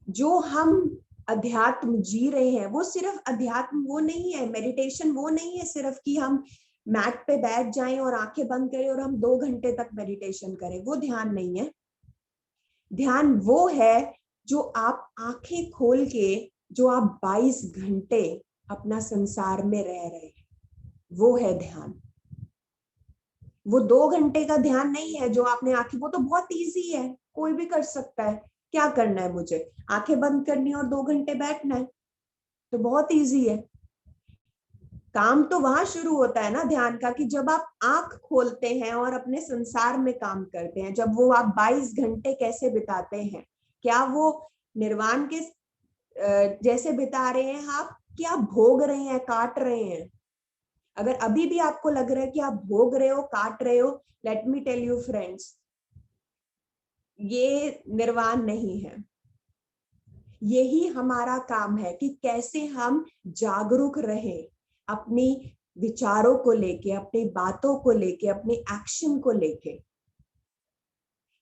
जो हम अध्यात्म जी रहे हैं वो सिर्फ अध्यात्म वो नहीं है, मेडिटेशन वो नहीं है सिर्फ कि हम मैट पे बैठ जाएं और आंखें बंद करें और हम 2 घंटे तक मेडिटेशन करें, वो ध्यान नहीं है। ध्यान वो है जो आप आंखें खोल के, जो आप 22 घंटे अपना संसार में रह रहे हैं, वो है ध्यान। वो 2 घंटे का ध्यान नहीं है जो आपने आंखें, वो तो बहुत इजी है, कोई भी कर सकता है। क्या करना है? मुझे आंखें बंद करनी और 2 घंटे बैठना है, तो बहुत इजी है। काम तो वहां शुरू होता है ना ध्यान का, कि जब आप आंख खोलते हैं और अपने संसार में काम करते हैं। जब वो आप 22 घंटे कैसे बिताते हैं, क्या वो निर्वाण के जैसे बिता रहे हैं आप, क्या भोग रहे हैं, काट रहे हैं? अगर अभी भी आपको लग रहा है कि आप भोग रहे हो, काट रहे हो, let me tell you friends, ये निर्वाण नहीं है। यही हमारा काम है कि कैसे हम जागरूक रहे अपनी विचारों को लेके, अपनी बातों को लेके, अपने एक्शन को लेके।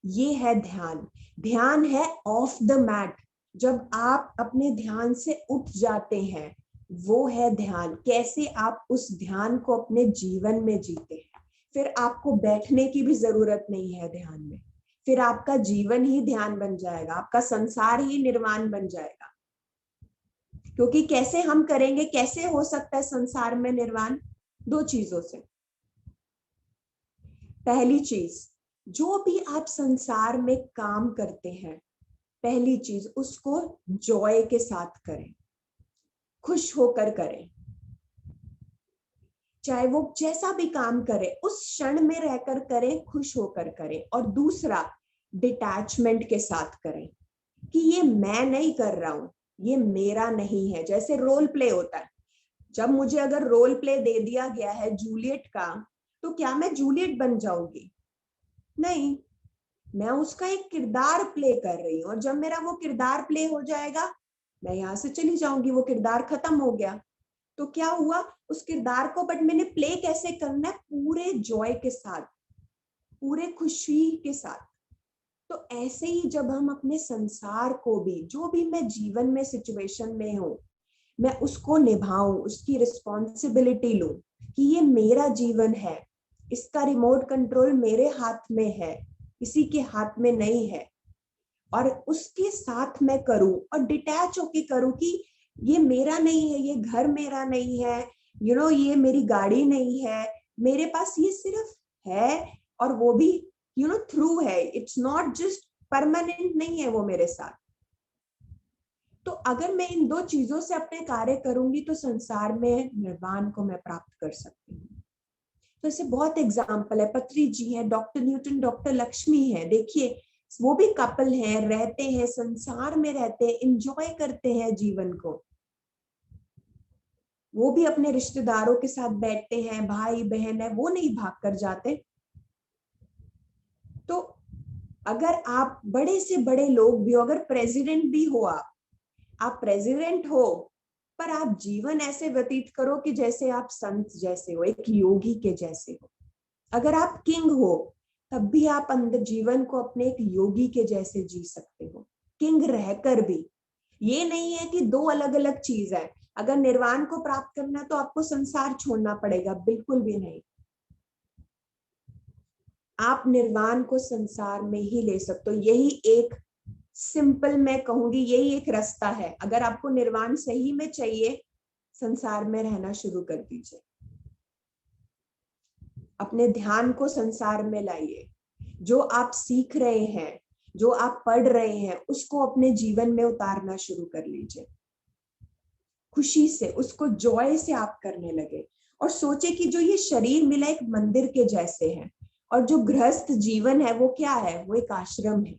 ये है ध्यान। ध्यान है ऑफ द मैट, जब आप अपने ध्यान से उठ जाते हैं, वो है ध्यान। कैसे आप उस ध्यान को अपने जीवन में जीते हैं, फिर आपको बैठने की भी जरूरत नहीं है ध्यान में, फिर आपका जीवन ही ध्यान बन जाएगा, आपका संसार ही निर्वाण बन जाएगा। क्योंकि कैसे हम करेंगे, कैसे हो सकता है संसार में निर्वाण? 2 चीजों से। पहली चीज, जो भी आप संसार में काम करते हैं, पहली चीज उसको जॉय के साथ करें, खुश होकर करें। चाहे वो जैसा भी काम करे उस क्षण में रहकर करें, खुश होकर करें। और दूसरा, डिटैचमेंट के साथ करें, कि ये मैं नहीं कर रहा हूं, ये मेरा नहीं है। जैसे रोल प्ले होता है, जब मुझे अगर रोल प्ले दे दिया गया है जूलियट का, तो क्या मैं जूलियट बन जाऊंगी? नहीं, मैं उसका एक किरदार प्ले कर रही हूँ, और जब मेरा वो किरदार प्ले हो जाएगा, मैं यहाँ से चली जाऊंगी, वो किरदार खत्म हो गया। तो क्या हुआ? उस किरदार को बट मैंने प्ले कैसे करना है? पूरे जॉय के साथ, पूरे खुशी के साथ। तो ऐसे ही जब हम अपने संसार को भी, जो भी मैं जीवन में सिचुएशन में हूँ, मैं उसको निभाऊं, उसकी रिस्पॉन्सिबिलिटी लूं कि ये मेरा जीवन है, इसका रिमोट कंट्रोल मेरे हाथ में है, किसी के हाथ में नहीं है, और उसके साथ मैं करूं और डिटैच होके करूं कि ये मेरा नहीं है, ये घर मेरा नहीं है, ये मेरी गाड़ी नहीं है, मेरे पास ये सिर्फ है, और वो भी थ्रू है, इट्स नॉट जस्ट परमानेंट नहीं है वो मेरे साथ। तो अगर मैं इन 2 चीजों से अपने कार्य करूंगी तो संसार में निर्वाण को मैं प्राप्त कर सकती हूँ। तो ऐसे बहुत एग्जाम्पल है, पत्री जी है, डॉक्टर न्यूटन, डॉक्टर लक्ष्मी है। देखिए वो भी कपल हैं, रहते हैं, संसार में रहते हैं, एंजॉय करते हैं जीवन को। वो भी अपने रिश्तेदारों के साथ बैठते हैं, भाई बहन है, वो नहीं भाग कर जाते। तो अगर आप बड़े से बड़े लोग भी हो, अगर प्रेसिडेंट भी हो, आप प्रेसिडेंट हो, पर आप जीवन ऐसे व्यतीत करो कि जैसे आप संत जैसे हो, एक योगी के जैसे हो। अगर आप किंग हो, तब भी आप अंदर जीवन को अपने एक योगी के जैसे जी सकते हो, किंग रहकर भी। ये नहीं है कि दो अलग अलग चीज है। अगर निर्वाण को प्राप्त करना है तो आपको संसार छोड़ना पड़ेगा, बिल्कुल भी नहीं। आप निर्वाण को संसार में ही ले सकते हो। यही एक सिंपल, मैं कहूंगी यही एक रास्ता है। अगर आपको निर्वाण सही में चाहिए, संसार में रहना शुरू कर दीजिए, अपने ध्यान को संसार में लाइए। जो आप सीख रहे हैं, जो आप पढ़ रहे हैं, उसको अपने जीवन में उतारना शुरू कर लीजिए। खुशी से, उसको जॉय से आप करने लगे, और सोचे कि जो ये शरीर मिला एक मंदिर के जैसे है, और जो गृहस्थ जीवन है वो क्या है, वो एक आश्रम है।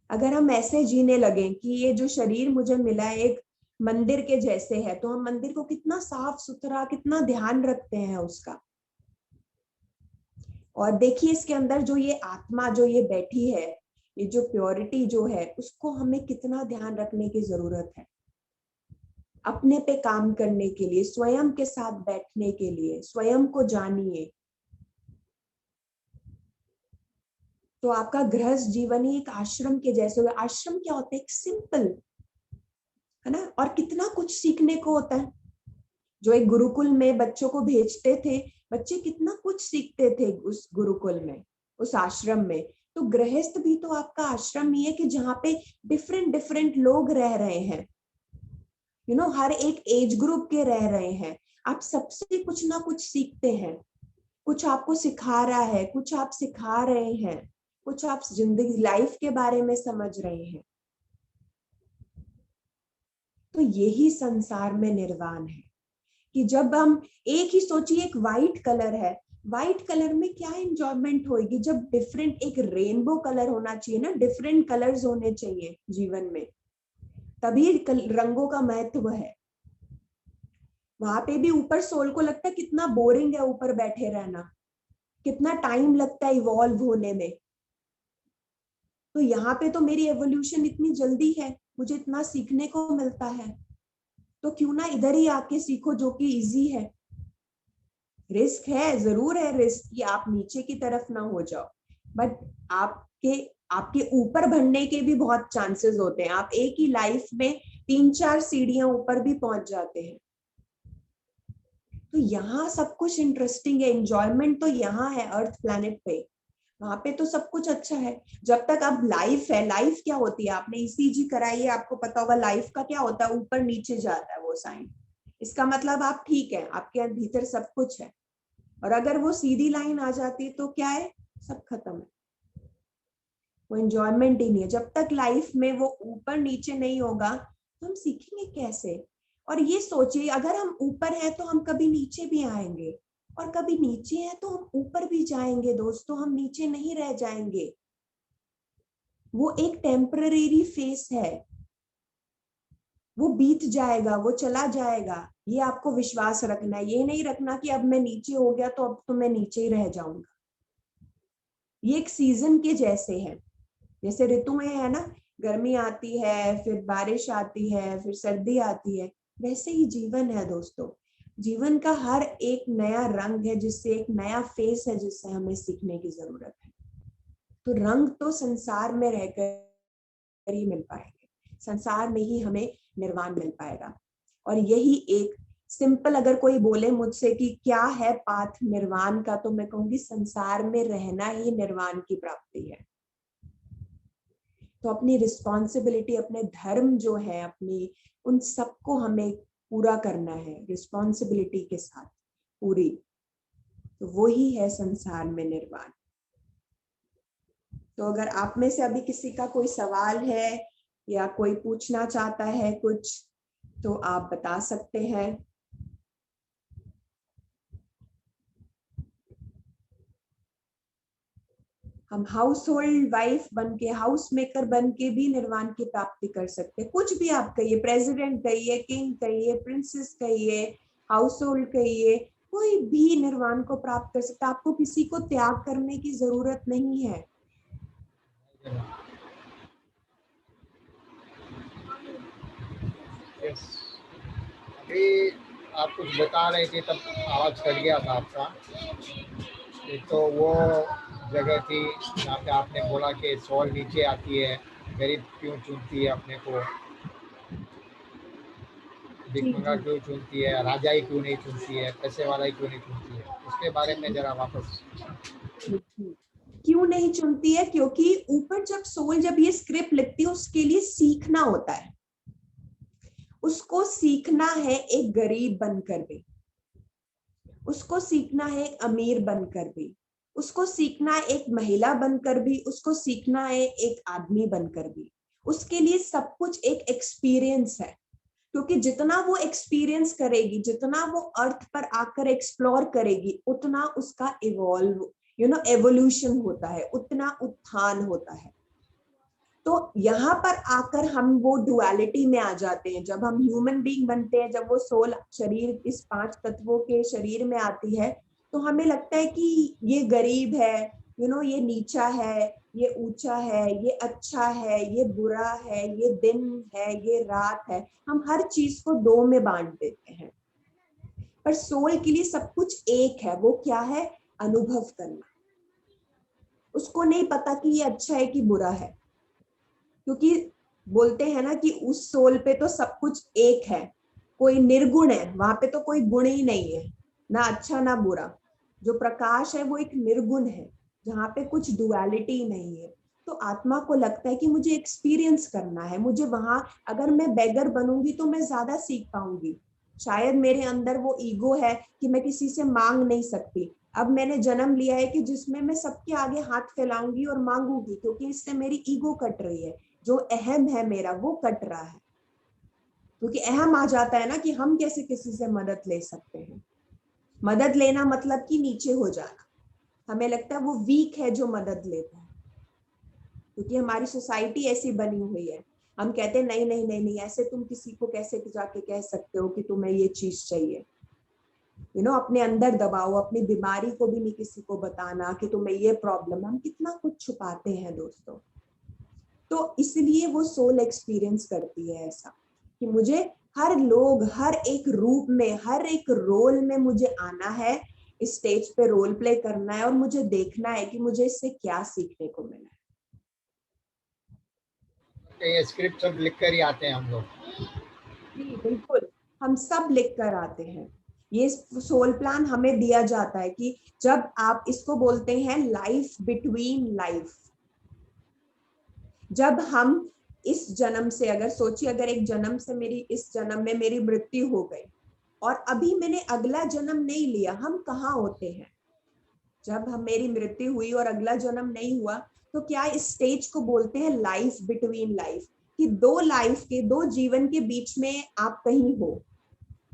अगर हम ऐसे जीने लगे कि ये जो शरीर मुझे मिला है एक मंदिर के जैसे है, तो हम मंदिर को कितना साफ सुथरा, कितना ध्यान रखते हैं उसका। और देखिए इसके अंदर जो ये आत्मा जो ये बैठी है, ये जो प्योरिटी जो है, उसको हमें कितना ध्यान रखने की जरूरत है। अपने पे काम करने के लिए, स्वयं के साथ बैठने के लिए, स्वयं को जानिए। तो आपका गृहस्थ जीवन ही एक आश्रम के जैसे होगा। आश्रम क्या होता है, एक सिंपल है ना, और कितना कुछ सीखने को होता है। जो एक गुरुकुल में बच्चों को भेजते थे, बच्चे कितना कुछ सीखते थे उस गुरुकुल में, उस आश्रम में। तो गृहस्थ भी तो आपका आश्रम ही है, कि जहाँ पे डिफरेंट डिफरेंट लोग रह रहे हैं, हर एक एज ग्रुप के रह रहे हैं। आप सबसे कुछ ना कुछ सीखते हैं, कुछ आपको सिखा रहा है, कुछ आप सिखा रहे हैं, कुछ आप जिंदगी लाइफ के बारे में समझ रहे हैं। तो यही संसार में निर्वाण है, कि जब हम एक ही सोचिए, एक वाइट कलर है, वाइट कलर में क्या एंजॉयमेंट होगी, जब डिफरेंट, एक रेनबो कलर होना चाहिए ना, डिफरेंट कलर्स होने चाहिए जीवन में, तभी रंगों का महत्व है। वहां पे भी ऊपर सोल को लगता है कितना बोरिंग है ऊपर बैठे रहना, कितना टाइम लगता है इवॉल्व होने में। तो यहाँ पे तो मेरी एवोल्यूशन इतनी जल्दी है, मुझे इतना सीखने को मिलता है, तो क्यों ना इधर ही आके सीखो जो कि इजी है। रिस्क है, जरूर है रिस्क कि आप नीचे की तरफ ना हो जाओ, बट आपके आपके ऊपर बढ़ने के भी बहुत चांसेस होते हैं। आप एक ही लाइफ में 3-4 सीढ़ियां ऊपर भी पहुंच जाते हैं। तो यहाँ सब कुछ इंटरेस्टिंग है, एंजॉयमेंट तो यहाँ है अर्थ प्लैनेट पे, वहां पे तो सब कुछ अच्छा है। जब तक अब लाइफ है, लाइफ क्या होती है, आपने ईसीजी कराई है, आपको पता होगा लाइफ का क्या होता है, ऊपर नीचे जाता है वो साइन। इसका मतलब आप ठीक है, आपके भीतर सब कुछ है। और अगर वो सीधी लाइन आ जाती है तो क्या है, सब खत्म है, वो एंजॉयमेंट ही नहीं है। जब तक लाइफ में वो ऊपर नीचे नहीं होगा तो हम सीखेंगे कैसे। और ये सोचिए, अगर हम ऊपर हैं तो हम कभी नीचे भी आएंगे, और कभी नीचे हैं तो हम ऊपर भी जाएंगे दोस्तों, हम नीचे नहीं रह जाएंगे। वो एक टेम्पररी फेस है, वो बीत जाएगा, वो चला जाएगा। ये आपको विश्वास रखना है, ये नहीं रखना कि अब मैं नीचे हो गया तो अब तो मैं नीचे ही रह जाऊंगा। ये एक सीजन के जैसे है, जैसे ऋतुएं है ना, गर्मी आती है, फिर बारिश आती है, फिर सर्दी आती है, वैसे ही जीवन है दोस्तों। जीवन का हर एक नया रंग है, जिससे एक नया फेस है, जिससे हमें सीखने की जरूरत है। तो रंग तो संसार में रहकर ही मिल पाएंगे, संसार में ही हमें निर्वाण मिल पाएगा। और यही एक सिंपल, अगर कोई बोले मुझसे कि क्या है पाथ निर्वाण का, तो मैं कहूंगी संसार में रहना ही निर्वाण की प्राप्ति है। तो अपनी रिस्पॉन्सिबिलिटी, अपने धर्म जो है अपनी, उन सबको हमें पूरा करना है रिस्पॉन्सिबिलिटी के साथ पूरी। तो वो ही है संसार में निर्वाण। तो अगर आप में से अभी किसी का कोई सवाल है या कोई पूछना चाहता है कुछ, तो आप बता सकते हैं। हम हाउस होल्ड वाइफ बन के, हाउस मेकर बन के भी निर्वाण की प्राप्ति कर सकते हैं। कुछ भी आप कहिए, प्रेसिडेंट कहिए, किंग कहिए, प्रिंसेस कहिए, हाउस होल्ड कहिए, कोई भी निर्वाण को प्राप्त कर सकता है। आपको किसी को त्याग करने की जरूरत नहीं है। यस, अभी आप कुछ बता रहे थे तब आवाज कट गया था आपका। एक तो वो जगह थी जहाँ पे आपने बोला कि सोल नीचे आती है, गरीब क्यों चुनती है अपने को, जी भिखमंगा जी क्यों चुनती है, राजा ही क्यों नहीं चुनती है, पैसे वाला ही क्यों नहीं चुनती है, उसके बारे में जरा वापस। जी। क्यों नहीं चुनती है? क्योंकि ऊपर जब सोल जब ये स्क्रिप्ट लिखती है, उसके लिए सीखना होता है। उसको सीखना है एक गरीब बनकर भी, उसको सीखना है एक अमीर बनकर भी, उसको सीखना है एक महिला बनकर भी, उसको सीखना है एक आदमी बनकर भी। उसके लिए सब कुछ एक एक्सपीरियंस है। क्योंकि जितना वो एक्सपीरियंस करेगी, जितना वो अर्थ पर आकर एक्सप्लोर करेगी, उतना उसका इवॉल्व एवोल्यूशन होता है, उतना उत्थान होता है। तो यहाँ पर आकर हम वो डुअलिटी में आ जाते हैं। जब हम ह्यूमन बीइंग बनते हैं, जब वो सोल शरीर इस 5 तत्वों के शरीर में आती है, तो हमें लगता है कि ये गरीब है, ये नीचा है, ये ऊंचा है, ये अच्छा है, ये बुरा है, ये दिन है, ये रात है। हम हर चीज को 2 में बांट देते हैं। पर सोल के लिए सब कुछ एक है। वो क्या है? अनुभव करना। उसको नहीं पता कि ये अच्छा है कि बुरा है, क्योंकि बोलते हैं ना कि उस सोल पे तो सब कुछ एक है, कोई निर्गुण है, वहां पे तो कोई गुण ही नहीं है, ना अच्छा ना बुरा। जो प्रकाश है वो एक निर्गुण है, जहाँ पे कुछ डुअलिटी नहीं है। तो आत्मा को लगता है कि मुझे एक्सपीरियंस करना है, मुझे वहां, अगर मैं बेगर बनूंगी तो मैं ज्यादा सीख पाऊंगी। शायद मेरे अंदर वो ईगो है कि मैं किसी से मांग नहीं सकती। अब मैंने जन्म लिया है कि जिसमें मैं सबके आगे हाथ फैलाऊंगी और मांगूंगी, क्योंकि इससे मेरी ईगो कट रही है, जो अहम है मेरा वो कट रहा है। क्योंकि अहम आ जाता है ना कि हम कैसे किसी से मदद ले सकते हैं। मदद लेना मतलब कि नीचे हो जाना। हमें लगता है वो वीक है जो मदद लेता है, क्योंकि हमारी सोसाइटी ऐसी बनी हुई है। हम कहते हैं नहीं नहीं नहीं नहीं, ऐसे तुम किसी को कैसे जाके कह सकते हो कि तुम्हें ये चीज चाहिए। अपने अंदर दबाओ, अपनी बीमारी को भी नहीं किसी को बताना कि तुम्हें ये प्रॉब्लम है। हम कितना कुछ छुपाते हैं दोस्तों। तो इसलिए वो सोल एक्सपीरियंस करती है ऐसा कि मुझे हर लोग, हर एक रूप में, हर एक रोल में मुझे आना है, इस स्टेज पे रोल प्ले करना है और मुझे देखना है कि मुझे इससे क्या सीखने को मिला है। ये स्क्रिप्ट सब लिख कर ही आते हैं हम लोग। जी बिल्कुल, हम सब लिख कर आते हैं। ये सोल प्लान हमें दिया जाता है कि जब आप इसको बोलते हैं लाइफ बिटवीन लाइफ, जब हम इस जन्म से, अगर सोचिए अगर एक जन्म से मेरी, इस जन्म में मेरी मृत्यु हो गई और अभी मैंने अगला जन्म नहीं लिया, हम कहाँ होते हैं? जब हम, मेरी मृत्यु हुई और अगला जन्म नहीं हुआ, तो क्या इस स्टेज को बोलते हैं लाइफ बिटवीन लाइफ, कि 2 लाइफ के, 2 जीवन के बीच में आप कहीं हो।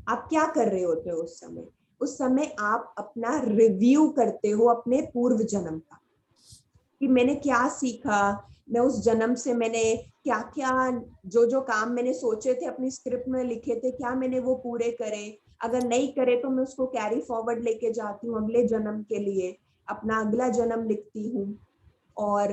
आप क्या कर रहे होते हो उस समय? उस समय आप अपना रिव्यू करते हो अपने पूर्व जन्म का, कि मैंने क्या सीखा, मैं उस जन्म से मैंने क्या क्या, जो जो काम मैंने सोचे थे अपनी स्क्रिप्ट में लिखे थे, क्या मैंने वो पूरे करे। अगर नहीं करे तो मैं उसको कैरी फॉरवर्ड लेके जाती हूँ अगले जन्म के लिए, अपना अगला जन्म लिखती हूँ और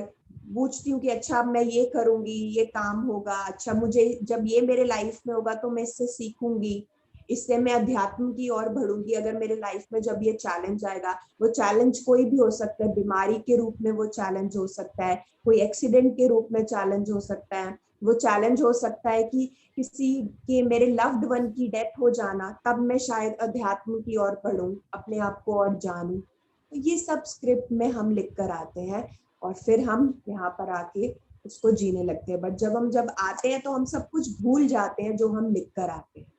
पूछती हूँ कि अच्छा अब मैं ये करूंगी, ये काम होगा, अच्छा मुझे जब ये मेरे लाइफ में होगा तो मैं इससे सीखूंगी, इससे मैं अध्यात्म की ओर बढ़ूंगी। अगर मेरे लाइफ में जब ये चैलेंज आएगा, वो चैलेंज कोई भी हो सकता है, बीमारी के रूप में वो चैलेंज हो सकता है, कोई एक्सीडेंट के रूप में चैलेंज हो सकता है, वो चैलेंज हो सकता है कि किसी के, मेरे लव्ड वन की डेथ हो जाना, तब मैं शायद अध्यात्म की ओर बढ़ूं, अपने आप को और जानूं। तो ये सब स्क्रिप्ट में हम लिख कर आते हैं और फिर हम यहाँ पर आके उसको जीने लगते हैं। बट जब आते हैं तो हम सब कुछ भूल जाते हैं जो हम लिख कर आते हैं।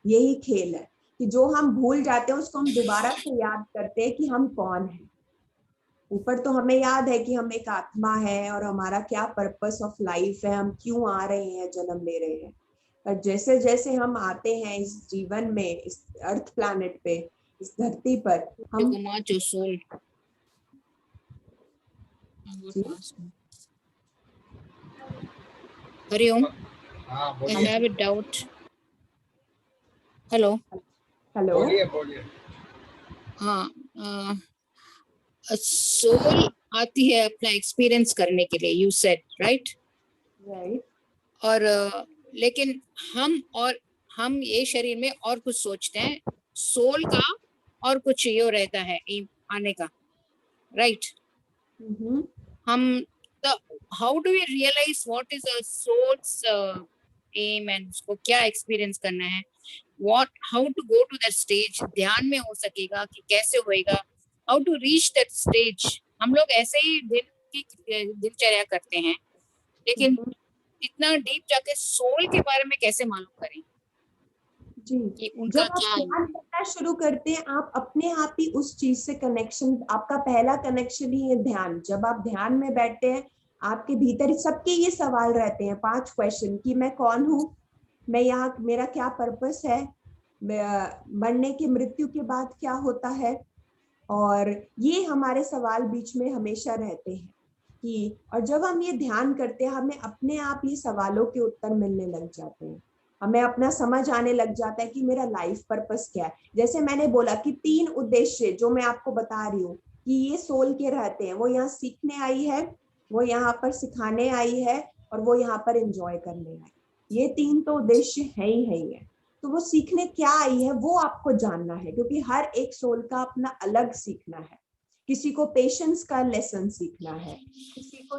यही खेल है कि जो हम भूल जाते हैं उसको हम दोबारा से याद करते हैं कि हम कौन हैं। ऊपर तो हमें याद है कि हम एक आत्मा है और हमारा क्या पर्पस ऑफ लाइफ है, हम क्यों आ रहे हैं, जन्म ले रहे हैं। पर जैसे जैसे हम आते हैं इस जीवन में, इस अर्थ प्लैनेट पे, इस धरती पर, हम जो सोल हरिओम, हाँ I बोलिए have a doubt. Hello, hello, बोलिए बोलिए। हाँ, सोल आती है अपना एक्सपीरियंस करने के लिए, यू सेड राइट। राइट। और लेकिन हम ये शरीर में और कुछ सोचते हैं, सोल का और कुछ यो रहता है एम आने का, राइट। हम how do we realise what is a soul's aim and उसको क्या एक्सपीरियंस करना है, what how to go to that stage. ध्यान में हो सकेगा कि कैसे होएगा, how to reach that stage. हम लोग ऐसे ही दिन की दिनचर्या करते हैं, लेकिन इतना डीप जाके सोल के बारे में कैसे मालूम करें जी, कि उनका जब आप क्या है। ध्यान करना शुरू करते हैं आप अपने आप ही उस चीज से कनेक्शन, आपका पहला कनेक्शन ही है ध्यान। जब आप ध्यान में बैठते हैं आपके भीतर सबके ये सवाल रहते हैं, 5 क्वेश्चन कि मैं कौन हूँ, मैं यहाँ, मेरा क्या पर्पस है, मरने की मृत्यु के बाद क्या होता है। और ये हमारे सवाल बीच में हमेशा रहते हैं कि, और जब हम ये ध्यान करते हैं हमें अपने आप ये सवालों के उत्तर मिलने लग जाते हैं, हमें अपना समझ आने लग जाता है कि मेरा लाइफ पर्पस क्या है। जैसे मैंने बोला कि 3 उद्देश्य जो मैं आपको बता रही हूँ कि ये सोल के रहते हैं, वो यहाँ सीखने आई है, वो यहाँ पर सिखाने आई है, और वो यहाँ पर एंजॉय करने आई। ये 3 तो उद्देश्य है ही है। तो वो सीखने क्या आई है वो आपको जानना है, क्योंकि हर एक सोल का अपना अलग सीखना है। किसी को पेशेंस का लेसन सीखना है, किसी को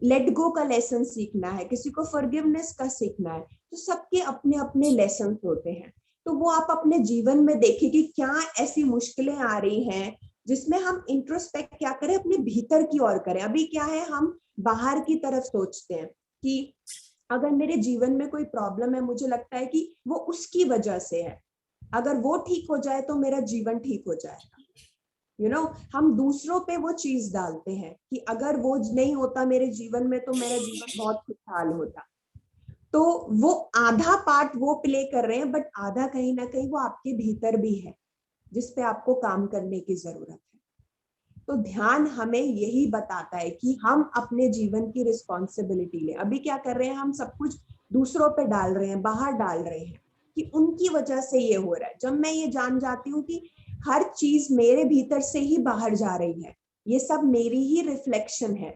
लेट गो का लेसन सीखना है, किसी को फॉरगिवनेस का सीखना है। तो सबके अपने अपने लेसन होते हैं। तो वो आप अपने जीवन में देखें कि क्या ऐसी मुश्किलें आ रही हैं जिसमें हम इंट्रोस्पेक्ट क्या करें, अपने भीतर की ओर करें। अभी क्या है, हम बाहर की तरफ सोचते हैं कि अगर मेरे जीवन में कोई प्रॉब्लम है, मुझे लगता है कि वो उसकी वजह से है, अगर वो ठीक हो जाए तो मेरा जीवन ठीक हो जाएगा। हम दूसरों पे वो चीज डालते हैं कि अगर वो नहीं होता मेरे जीवन में तो मेरा जीवन बहुत खुशहाल होता। तो वो आधा पार्ट वो प्ले कर रहे हैं, बट आधा कहीं ना कहीं वो आपके भीतर भी है जिसपे आपको काम करने की जरूरत है। तो ध्यान हमें यही बताता है कि हम अपने जीवन की रिस्पॉन्सिबिलिटी लें। अभी क्या कर रहे हैं, हम सब कुछ दूसरों पे डाल रहे हैं, बाहर डाल रहे हैं कि उनकी वजह से ये हो रहा है। जब मैं ये जान जाती हूँ कि हर चीज मेरे भीतर से ही बाहर जा रही है, ये सब मेरी ही रिफ्लेक्शन है,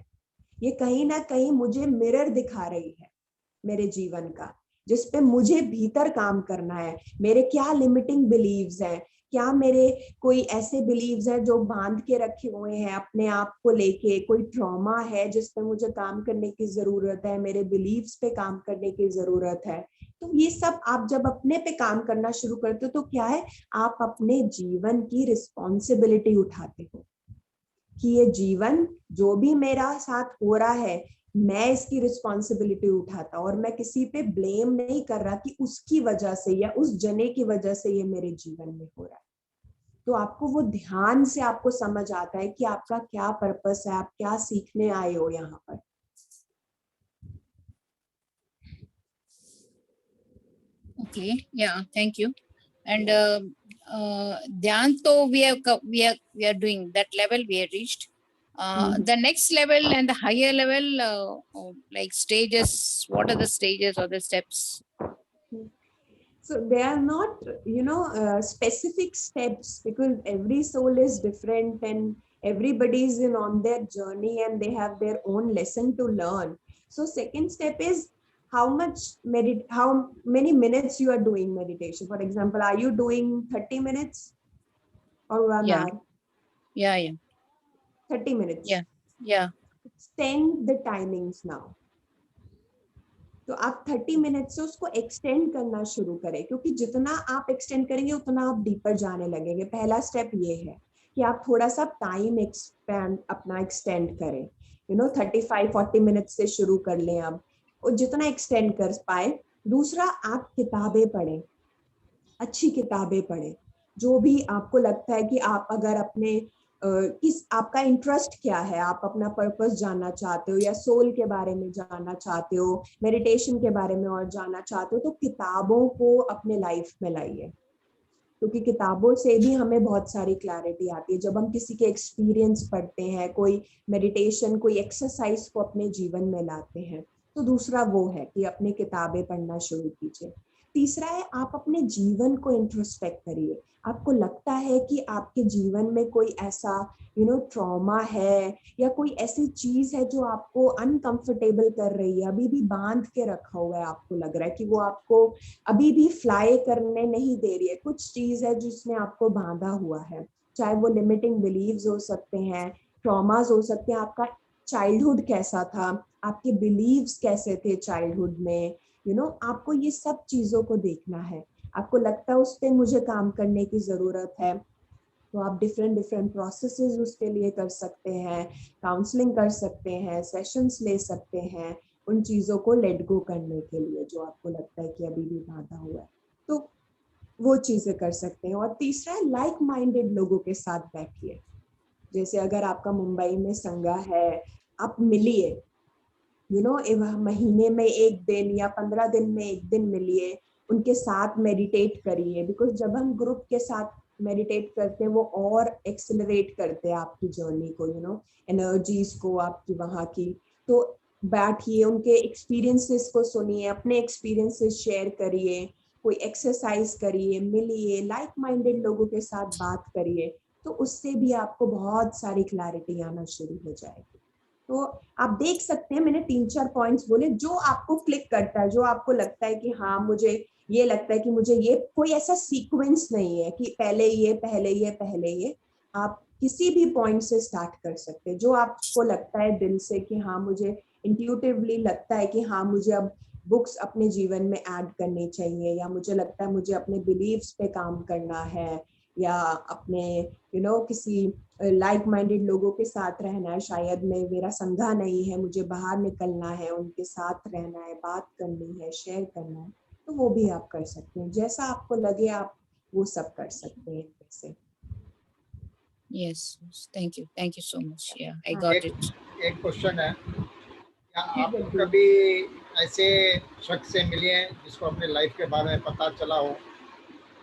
ये कहीं ना कहीं मुझे मिरर दिखा रही है मेरे जीवन का, जिसपे मुझे भीतर काम करना है। मेरे क्या लिमिटिंग बिलीव्स हैं, क्या मेरे कोई ऐसे बिलीव्स हैं जो बांध के रखे हुए हैं अपने आप को लेके, कोई ट्रॉमा है जिस पे मुझे काम करने की जरूरत है, मेरे बिलीव्स पे काम करने की जरूरत है। तो ये सब आप जब अपने पे काम करना शुरू करते हो तो क्या है, आप अपने जीवन की रिस्पॉन्सिबिलिटी उठाते हो कि ये जीवन जो भी मेरा साथ हो रहा है मैं इसकी रिस्पॉन्सिबिलिटी उठाता, और मैं किसी पे ब्लेम नहीं कर रहा कि उसकी वजह से या उस जने की वजह से ये मेरे जीवन में हो रहा है। तो आपको वो ध्यान से आपको समझ आता है कि आपका क्या पर्पस है, आप क्या सीखने आए हो यहाँ पर। Okay, yeah, thank you. And dhyan to we are doing that level, we have reached. The next level and the higher level, like stages, what are the stages or the steps? So they are not, specific steps, because every soul is different and everybody is on their journey and they have their own lesson to learn. So second step is how many minutes you are doing meditation. For example, are you doing 30 minutes or 1 hour? Yeah. 30 minutes. Yeah. Extend the timings now. तो आप 30 minute से उसको extend करना शुरू करें, क्योंकि जितना आप एक्सटेंड करेंगे उतना आप डीपर जाने लगेंगे। पहला स्टेप ये है कि आप थोड़ा सा टाइम अपना एक्सटेंड करें, 35-40 मिनट से शुरू कर लें अब, और जितना एक्सटेंड कर पाए। दूसरा, आप किताबें पढ़ें, अच्छी किताबें पढ़ें, जो भी आपको लगता है कि आप अगर अपने आपका इंटरेस्ट क्या है, आप अपना पर्पस जानना चाहते हो या सोल के बारे में जानना चाहते हो, मेडिटेशन के बारे में और जानना चाहते हो, तो किताबों को अपने लाइफ में लाइए। क्योंकि किताबों से भी हमें बहुत सारी क्लैरिटी आती है। जब हम किसी के एक्सपीरियंस पढ़ते हैं, कोई मेडिटेशन, कोई एक्सरसाइज को अपने जीवन में लाते हैं। तो दूसरा वो है कि अपनी किताबें पढ़ना शुरू कीजिए। तीसरा है आप अपने जीवन को इंट्रोस्पेक्ट करिए। आपको लगता है कि आपके जीवन में कोई ऐसा ट्रॉमा है या कोई ऐसी चीज है जो आपको अनकंफर्टेबल कर रही है, अभी भी बांध के रखा हुआ है, आपको लग रहा है कि वो आपको अभी भी फ्लाई करने नहीं दे रही है, कुछ चीज है जिसने आपको बांधा हुआ है। चाहे वो लिमिटिंग बिलीव्स हो सकते हैं, ट्रॉमास हो सकते हैं, आपका चाइल्डहुड कैसा था, आपके बिलीव्स कैसे थे चाइल्डहुड में, आपको ये सब चीजों को देखना है। आपको लगता है उस पर मुझे काम करने की जरूरत है, तो आप डिफरेंट प्रोसेसेस उसके लिए कर सकते हैं, काउंसलिंग कर सकते हैं, सेशंस ले सकते हैं उन चीजों को लेट गो करने के लिए जो आपको लगता है कि अभी भी बांधा हुआ है, तो वो चीजें कर सकते हैं। और तीसरा है लाइक माइंडेड लोगों के साथ बैठिए। जैसे अगर आपका मुंबई में संगा है, आप मिलिए, महीने में 1 दिन या 15 दिन में 1 दिन मिलिए, उनके साथ मेडिटेट करिए। बिकॉज जब हम ग्रुप के साथ मेडिटेट करते हैं वो और एक्सेलरेट करते हैं आपकी जर्नी को, एनर्जीज को आपकी वहाँ की। तो बैठिए, उनके एक्सपीरियंसेस को सुनिए, अपने एक्सपीरियंसेस शेयर करिए, कोई एक्सरसाइज करिए, मिलिए, लाइक माइंडेड लोगों के साथ बात करिए, तो उससे भी आपको बहुत सारी क्लैरिटी आना शुरू हो जाएगी। तो आप देख सकते हैं, मैंने 3-4 पॉइंट्स बोले, जो आपको क्लिक करता है, जो आपको लगता है कि हाँ मुझे ये लगता है कि मुझे ये, कोई ऐसा सीक्वेंस नहीं है कि पहले ये पहले ये पहले ये, आप किसी भी पॉइंट से स्टार्ट कर सकते हैं। जो आपको लगता है दिल से कि हाँ मुझे इंट्यूटिवली लगता है कि हाँ मुझे अब बुक्स अपने जीवन में ऐड करनी चाहिए, या मुझे लगता है मुझे अपने बिलीव्स पे काम करना है, या अपने किसी लाइक माइंडेड लोगों के साथ रहना है, शायद मैं, मेरा संगा नहीं है, मुझे बाहर निकलना है, उनके साथ रहना है, बात करनी है, शेयर करना है, तो वो भी आप कर सकते हैं। जैसा आपको लगे आप वो सब कर सकते हैं वैसे। Yes, thank you so much. Yeah, I got it. एक क्वेश्चन है, क्या आप बिल्कुल। कभी ऐसे शख्स से मिले हैं जिसको अपने लाइफ के बारे में पता चला हो,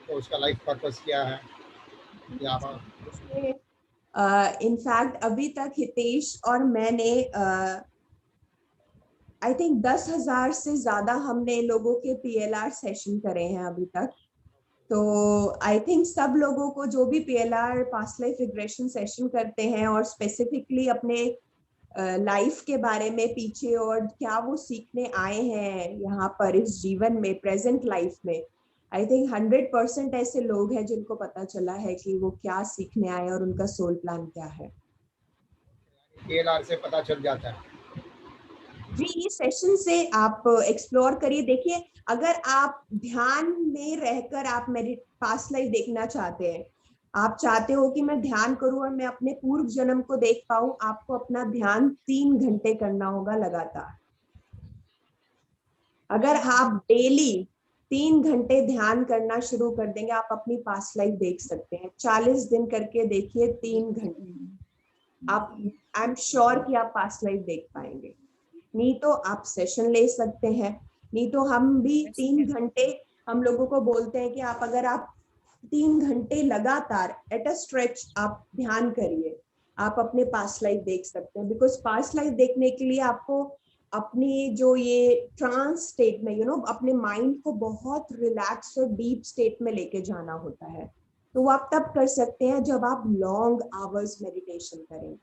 तो उसका लाइफ पर्पस क्या है, या इनफैक्ट अभी तक हितेश और मैंने आई थिंक 10,000 से ज्यादा हमने लोगों के PLR सेशन करे हैं अभी तक। तो आई थिंक सब लोगों को जो भी PLR past life regression session करते हैं और स्पेसिफिकली अपने लाइफ के बारे में पीछे और क्या वो सीखने आए हैं यहाँ पर इस जीवन में, प्रेजेंट लाइफ में, आई थिंक 100% ऐसे लोग हैं जिनको पता चला है कि वो क्या सीखने आए और उनका सोल प्लान क्या है। PLR से पता चल जाता है? जी, ये सेशन से आप एक्सप्लोर करिए। देखिए, अगर आप ध्यान में रहकर आप मेरी पास्ट लाइफ देखना चाहते हैं, आप चाहते हो कि मैं ध्यान करूं और मैं अपने पूर्व जन्म को देख पाऊं, आपको अपना ध्यान 3 घंटे करना होगा लगातार। अगर आप डेली 3 घंटे ध्यान करना शुरू कर देंगे, आप अपनी पास्ट लाइफ देख सकते हैं। 40 दिन करके देखिए, 3 घंटे, आप, आई एम श्योर कि आप पास्ट लाइफ देख पाएंगे। नहीं तो आप सेशन ले सकते हैं, नहीं तो हम भी 3 घंटे, हम लोगों को बोलते हैं कि आप अगर आप 3 घंटे लगातार एट अ स्ट्रेच आप ध्यान करिए, आप अपने पास्ट लाइफ देख सकते हैं। बिकॉज पास्ट लाइफ देखने के लिए आपको अपनी जो ये ट्रांस स्टेट में, अपने माइंड को बहुत रिलैक्स और डीप स्टेट में लेके जाना होता है। तो वो आप तब कर सकते हैं जब आप लॉन्ग आवर्स मेडिटेशन करें।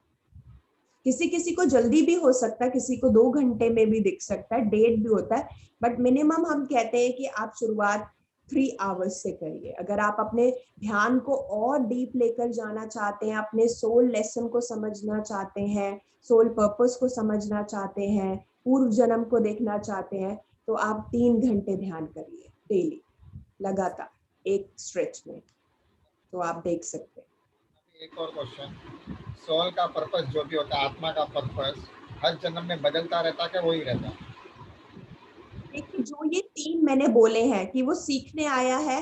किसी किसी को जल्दी भी हो सकता है, किसी को 2 घंटे में भी दिख सकता है, 1.5 भी होता है, बट मिनिमम हम कहते हैं कि आप शुरुआत 3 आवर्स से करिए। अगर आप अपने ध्यान को और डीप लेकर जाना चाहते हैं, अपने सोल लेसन को समझना चाहते हैं, सोल पर्पस को समझना चाहते हैं, पूर्व जन्म को देखना चाहते हैं, तो आप 3 घंटे ध्यान करिए डेली लगातार एक स्ट्रेच में, तो आप देख सकते हैं। एक और क्वेश्चन, सोल का पर्पस जो भी होता है, आत्मा का पर्पस हर जन्म में बदलता रहता है क्या, वही रहता है? देखिए, जो ये 3 मैंने बोले हैं कि वो सीखने आया है,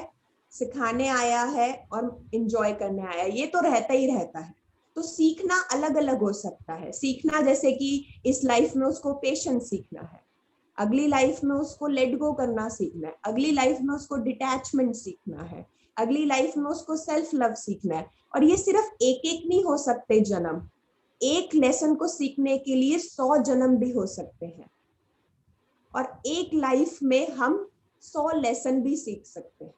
सिखाने आया है और एंजॉय करने आया है, ये तो रहता ही रहता है। तो सीखना अलग अलग हो सकता है। सीखना जैसे कि इस लाइफ में उसको पेशेंस सीखना है, अगली लाइफ में उसको लेट गो करना सीखना है, अगली लाइफ में उसको डिटैचमेंट सीखना है, अगली लाइफ में उसको सेल्फ लव सीखना है। और ये सिर्फ एक एक नहीं हो सकते जन्म, एक लेसन को सीखने के लिए 100 जन्म भी हो सकते हैं, और एक लाइफ में हम 100 लेसन भी सीख सकते हैं।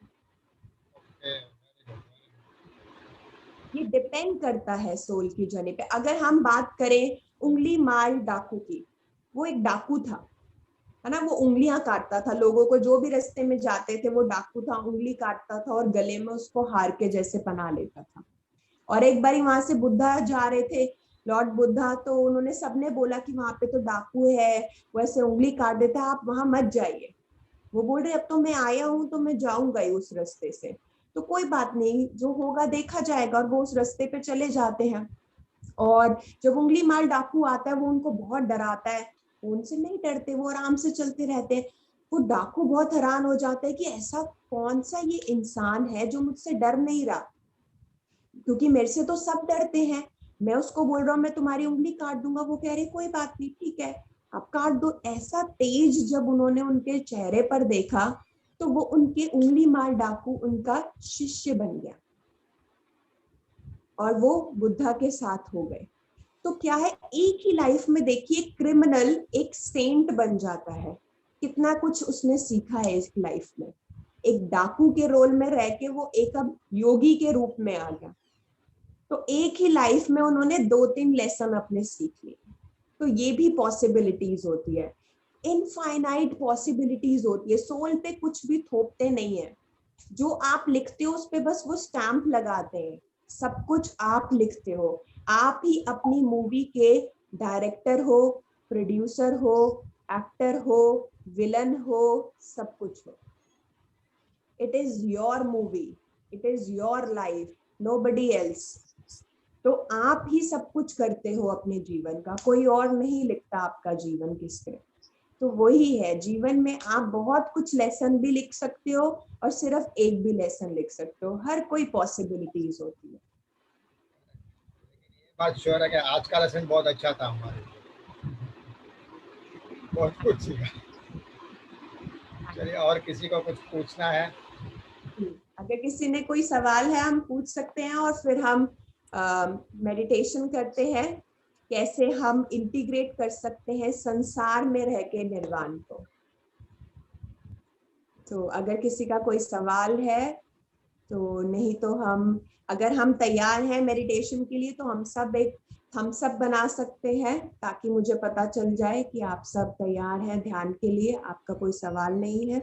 ये डिपेंड करता है सोल की जर्नी पे। अगर हम बात करें उंगली मार डाकू की, वो एक डाकू था, है ना, वो उंगलियां काटता था लोगों को, जो भी रास्ते में जाते थे वो डाकू था, उंगली काटता था और गले में उसको हार के जैसे पहना लेता था। और एक बार वहां से बुद्धा जा रहे थे, लॉर्ड बुद्धा, तो उन्होंने सबने बोला कि वहां पे तो डाकू है, वैसे उंगली काट देता है, आप वहां मत जाइए। वो बोल रहे अब तो मैं आया हूं तो मैं जाऊंगा ही उस रास्ते से, तो कोई बात नहीं, जो होगा देखा जाएगा, और वो उस रास्ते पे चले जाते हैं। और जब उंगली मार डाकू आता है वो उनको बहुत डराता है, वो उनसे नहीं डरते, वो आराम से चलते रहते हैं। वो डाकू बहुत हैरान हो जाता है कि ऐसा कौन सा ये इंसान है जो मुझसे डर नहीं रहा, क्योंकि मेरे से तो सब डरते हैं, मैं उसको बोल रहा हूँ मैं तुम्हारी उंगली काट दूंगा, वो कह रहे कोई बात नहीं, ठीक है आप काट दो। ऐसा तेज जब उन्होंने उनके चेहरे पर देखा तो वो उनके उंगली मार डाकू उनका शिष्य बन गया और वो बुद्धा के साथ हो गए। तो क्या है, एक ही लाइफ में देखिए क्रिमिनल एक सेंट बन जाता है, कितना कुछ उसने सीखा है इस लाइफ में। एक डाकू के रोल में रह के वो एक अब योगी के रूप में आ गया। तो एक ही लाइफ में उन्होंने 2-3 लेसन अपने सीख लिए। तो ये भी पॉसिबिलिटीज होती है, इनफाइनाइट पॉसिबिलिटीज होती है। सोल पे कुछ भी थोपते नहीं है, जो आप लिखते हो उस पे बस वो स्टैंप लगाते हैं, सब कुछ आप लिखते हो। आप ही अपनी मूवी के डायरेक्टर हो, प्रोड्यूसर हो, एक्टर हो, विलन हो, सब कुछ हो। It is your movie, it is your life, nobody else. तो आप ही सब कुछ करते हो अपने जीवन का, कोई और नहीं लिखता आपका जीवन किससे। तो वही है, जीवन में आप बहुत कुछ लेसन भी लिख सकते हो और सिर्फ एक भी लेसन लिख सकते हो, हर कोई पॉसिबिलिटीज होती है। बात श्योर है कि आज का लेसन बहुत अच्छा था हमारे लिए, बहुत कुछ सीखा। चलिए, और किसी को कुछ पूछना है? अगर किसी ने कोई सवाल है हम पूछ सकते हैं, और फिर हम मेडिटेशन करते हैं, कैसे हम इंटीग्रेट कर सकते हैं संसार में रह के निर्वाण को। तो अगर किसी का कोई सवाल है तो, नहीं तो हम, अगर हम तैयार हैं मेडिटेशन के लिए तो हम सब एक थम्स अप बना सकते हैं, ताकि मुझे पता चल जाए कि आप सब तैयार हैं ध्यान के लिए, आपका कोई सवाल नहीं है।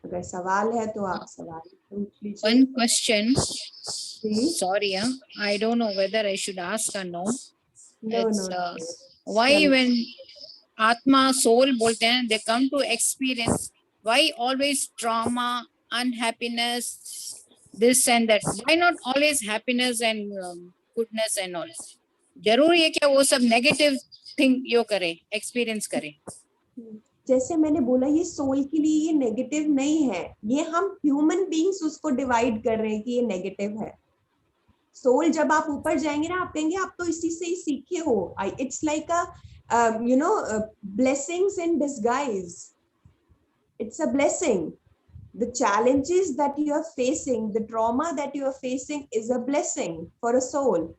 अगर सवाल है तो आप सवाल पूछ लीजिए। One question. Ji? Sorry, I don't know whether I should ask or no. No, It's no. why Tell me. when Atma soul बोलते हैं, they come to experience, why always trauma, unhappiness, this and that? Why not always happiness and goodness and all? जरूरी है क्या वो सब negative thing यो करें, experience करें? जैसे मैंने बोला, ये सोल के लिए ये नेगेटिव नहीं है, ये हम ह्यूमन बीइंग्स उसको डिवाइड कर रहे हैं कि ये नेगेटिव है। सोल जब आप ऊपर जाएंगे ना, आप कहेंगे आप तो इसी से ही सीखे हो। It's like a you know blessings in disguise. It's a blessing. The challenges that you are facing, the trauma that you are facing is a blessing for a soul.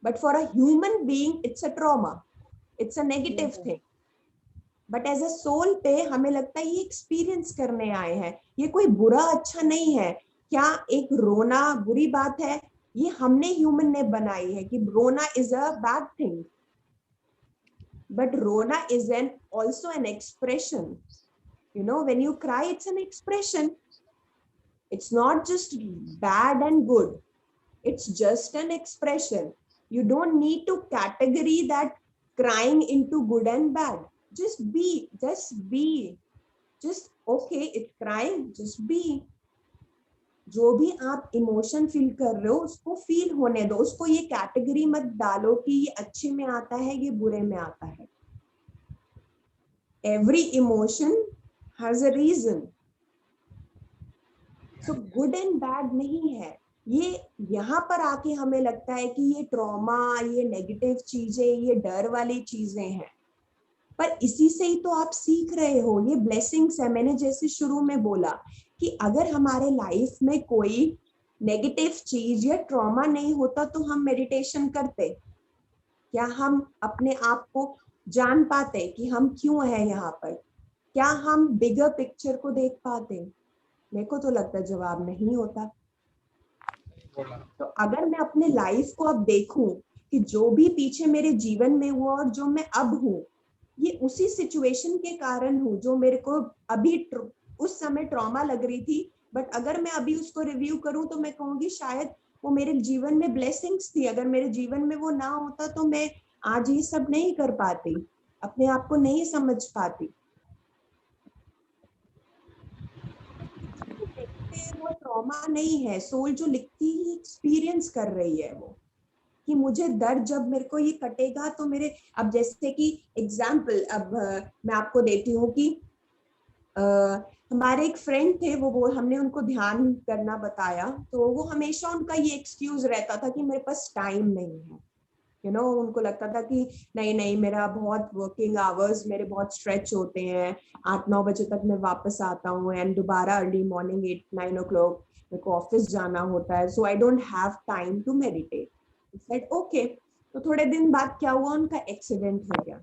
But for a human being, it's a trauma. It's a negative thing. But as a soul पे हमें लगता है ये experience करने आए हैं, ये कोई बुरा अच्छा नहीं है। क्या एक रोना बुरी बात है? ये हमने ह्यूमन ने बनाई है कि रोना is a bad thing. But रोना is also an expression. You know, when you cry, it's an expression. It's not just bad and good. It's just an expression. You don't need to category that crying into good and bad. Just be. Just okay, it's crying, just be. जो भी आप emotion feel कर रहे हो उसको feel होने दो, उसको ये कैटेगरी मत डालो कि ये अच्छे में आता है, ये बुरे में आता है। Every emotion has a reason. So good and bad नहीं है। ये यहाँ पर आके हमें लगता है कि ये ट्रॉमा, ये नेगेटिव चीजें, ये डर वाली चीजें हैं। पर इसी से ही तो आप सीख रहे हो, ये ब्लेसिंग्स है। मैंने जैसे शुरू में बोला कि अगर हमारे लाइफ में कोई नेगेटिव चीज या ट्रॉमा नहीं होता तो हम मेडिटेशन करते क्या? हम अपने आप को जान पाते कि हम क्यों हैं यहाँ पर? क्या हम बिगर पिक्चर को देख पाते? मेरे को तो लगता है जवाब नहीं होता। तो अगर मैं अपने लाइफ को अब देखूं कि जो भी पीछे मेरे जीवन में हुआ और जो मैं अब हूँ, ये उसी सिचुएशन के कारण हूँ जो मेरे को अभी उस समय ट्रॉमा लग रही थी, बट अगर मैं अभी उसको रिव्यू करूं तो मैं कहूंगी शायद वो मेरे जीवन में ब्लेसिंग्स थी। अगर मेरे जीवन में वो ना होता तो मैं आज ये सब नहीं कर पाती, अपने आप को नहीं समझ पाती। वो ट्रॉमा नहीं है, सोल जो लिखती ही एक्सपीरियंस कर रही है वो, कि मुझे दर्द जब मेरे को ये कटेगा तो मेरे, अब जैसे कि एग्जाम्पल अब मैं आपको देती हूँ कि हमारे एक फ्रेंड थे, वो हमने उनको ध्यान करना बताया तो वो हमेशा उनका ये एक्सक्यूज रहता था कि मेरे पास टाइम नहीं है। उनको लगता था कि नहीं नहीं, मेरा बहुत वर्किंग आवर्स मेरे बहुत स्ट्रेच होते हैं, 8-9 बजे तक मैं वापस आता हूँ एंड दोबारा अर्ली मॉर्निंग 8-9 o'clock मेरे को ऑफिस जाना होता है, so I don't have time to meditate. Said okay. तो थोड़े दिन बाद क्या हुआ, उनका एक्सीडेंट हो गया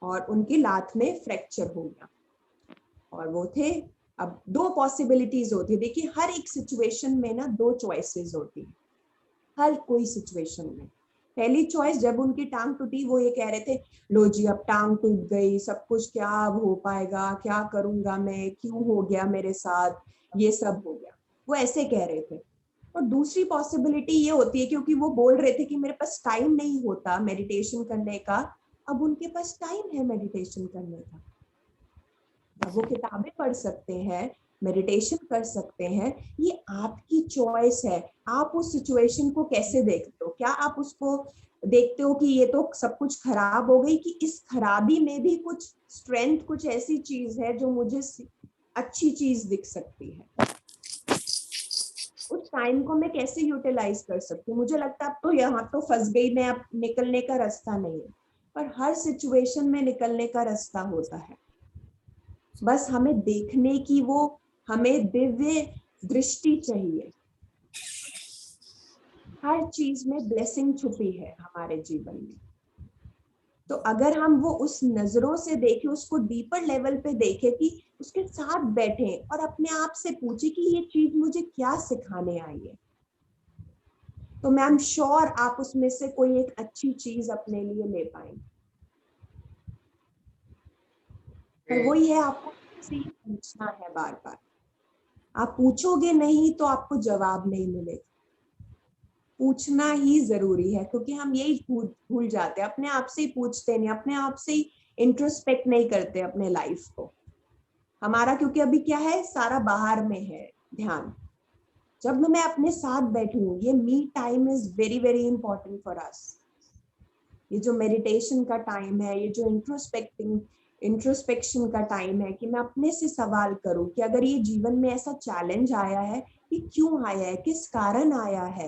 और उनकी लात में फ्रैक्चर हो गया और वो थे। अब 2 पॉसिबिलिटीज होती है, देखिए हर एक सिचुएशन में ना 2 चॉइसेस होती है, हर कोई सिचुएशन में। पहली चॉइस, जब उनकी टांग टूटी वो ये कह रहे थे, लो जी अब टांग टूट गई, सब कुछ क्या अब हो पाएगा, क्या करूंगा मैं, क्यों हो गया मेरे साथ, ये सब हो गया, वो ऐसे कह रहे थे। और दूसरी पॉसिबिलिटी ये होती है, क्योंकि वो बोल रहे थे कि मेरे पास टाइम नहीं होता मेडिटेशन करने का, अब उनके पास टाइम है मेडिटेशन करने का। अब वो किताबें पढ़ सकते हैं, मेडिटेशन कर सकते हैं, ये आपकी चॉइस है। आप उस सिचुएशन को कैसे देखते हो? क्या आप उसको देखते हो कि ये तो सब कुछ खराब हो गई, कि इस खराबी में भी कुछ स्ट्रेंथ, कुछ ऐसी चीज है जो मुझे अच्छी चीज दिख सकती है? उस टाइम को मैं कैसे यूटिलाइज कर सकती हूँ? मुझे लगता है अब तो यहाँ तो फंस गई मैं, अब निकलने का रास्ता नहीं है, पर हर सिचुएशन में निकलने का रास्ता होता है। बस हमें देखने की वो हमें दिव्य दृष्टि चाहिए। हर चीज में ब्लेसिंग छुपी है हमारे जीवन में, तो अगर हम वो उस नजरों से देखें, उसको डीपर लेवल पे देखें, कि उसके साथ बैठे और अपने आप से पूछे कि ये चीज मुझे क्या सिखाने आई है, तो मैं आई एम श्योर आप उसमें से कोई एक अच्छी चीज अपने लिए ले पाएंगे। पर वही है, आपको पूछना है बार बार। आप पूछोगे नहीं तो आपको जवाब नहीं मिलेगा। पूछना ही जरूरी है, क्योंकि हम यही भूल जाते हैं, अपने आप से ही पूछते नहीं, अपने आप से ही इंट्रोस्पेक्ट नहीं करते अपने लाइफ को। हमारा क्योंकि अभी क्या है, सारा बाहर में है ध्यान। जब मैं अपने साथ बैठूं, ये me time is very very important for us. ये जो मेडिटेशन का टाइम है, ये जो इंट्रोस्पेक्शन का टाइम है, कि मैं अपने से सवाल करूं कि अगर ये जीवन में ऐसा चैलेंज आया है, कि क्यों आया है, किस कारण आया है,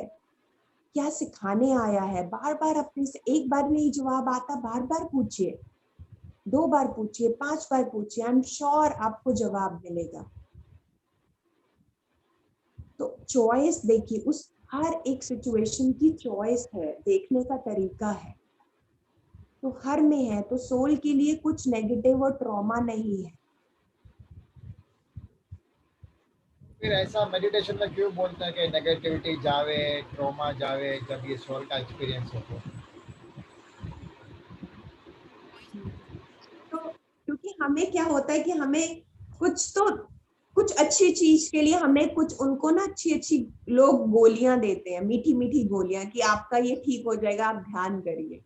क्या सिखाने आया है। बार बार अपने से, एक बार नहीं जवाब आता, बार बार पूछिए, 2 बार पूछिए, 5 बार पूछिए, आई एम श्योर आपको जवाब मिलेगा। तो चॉइस देखिए, उस हर एक सिचुएशन की चॉइस है, देखने का तरीका है, तो हर में है। तो सोल के लिए कुछ नेगेटिव और ट्रॉमा नहीं है। फिर ऐसा मेडिटेशन में क्यों बोलते हैं कि नेगेटिविटी जावे, ट्रॉमा जावे, जब ये सोल का एक्सपीरियंस हो तो क्योंकि हमें क्या होता है कि हमें कुछ अच्छी चीज के लिए हमें कुछ, उनको ना अच्छी लोग गोलियां देते हैं, मीठी मीठी गोलियां, कि आपका ये ठीक हो जाएगा, आप ध्यान करिए।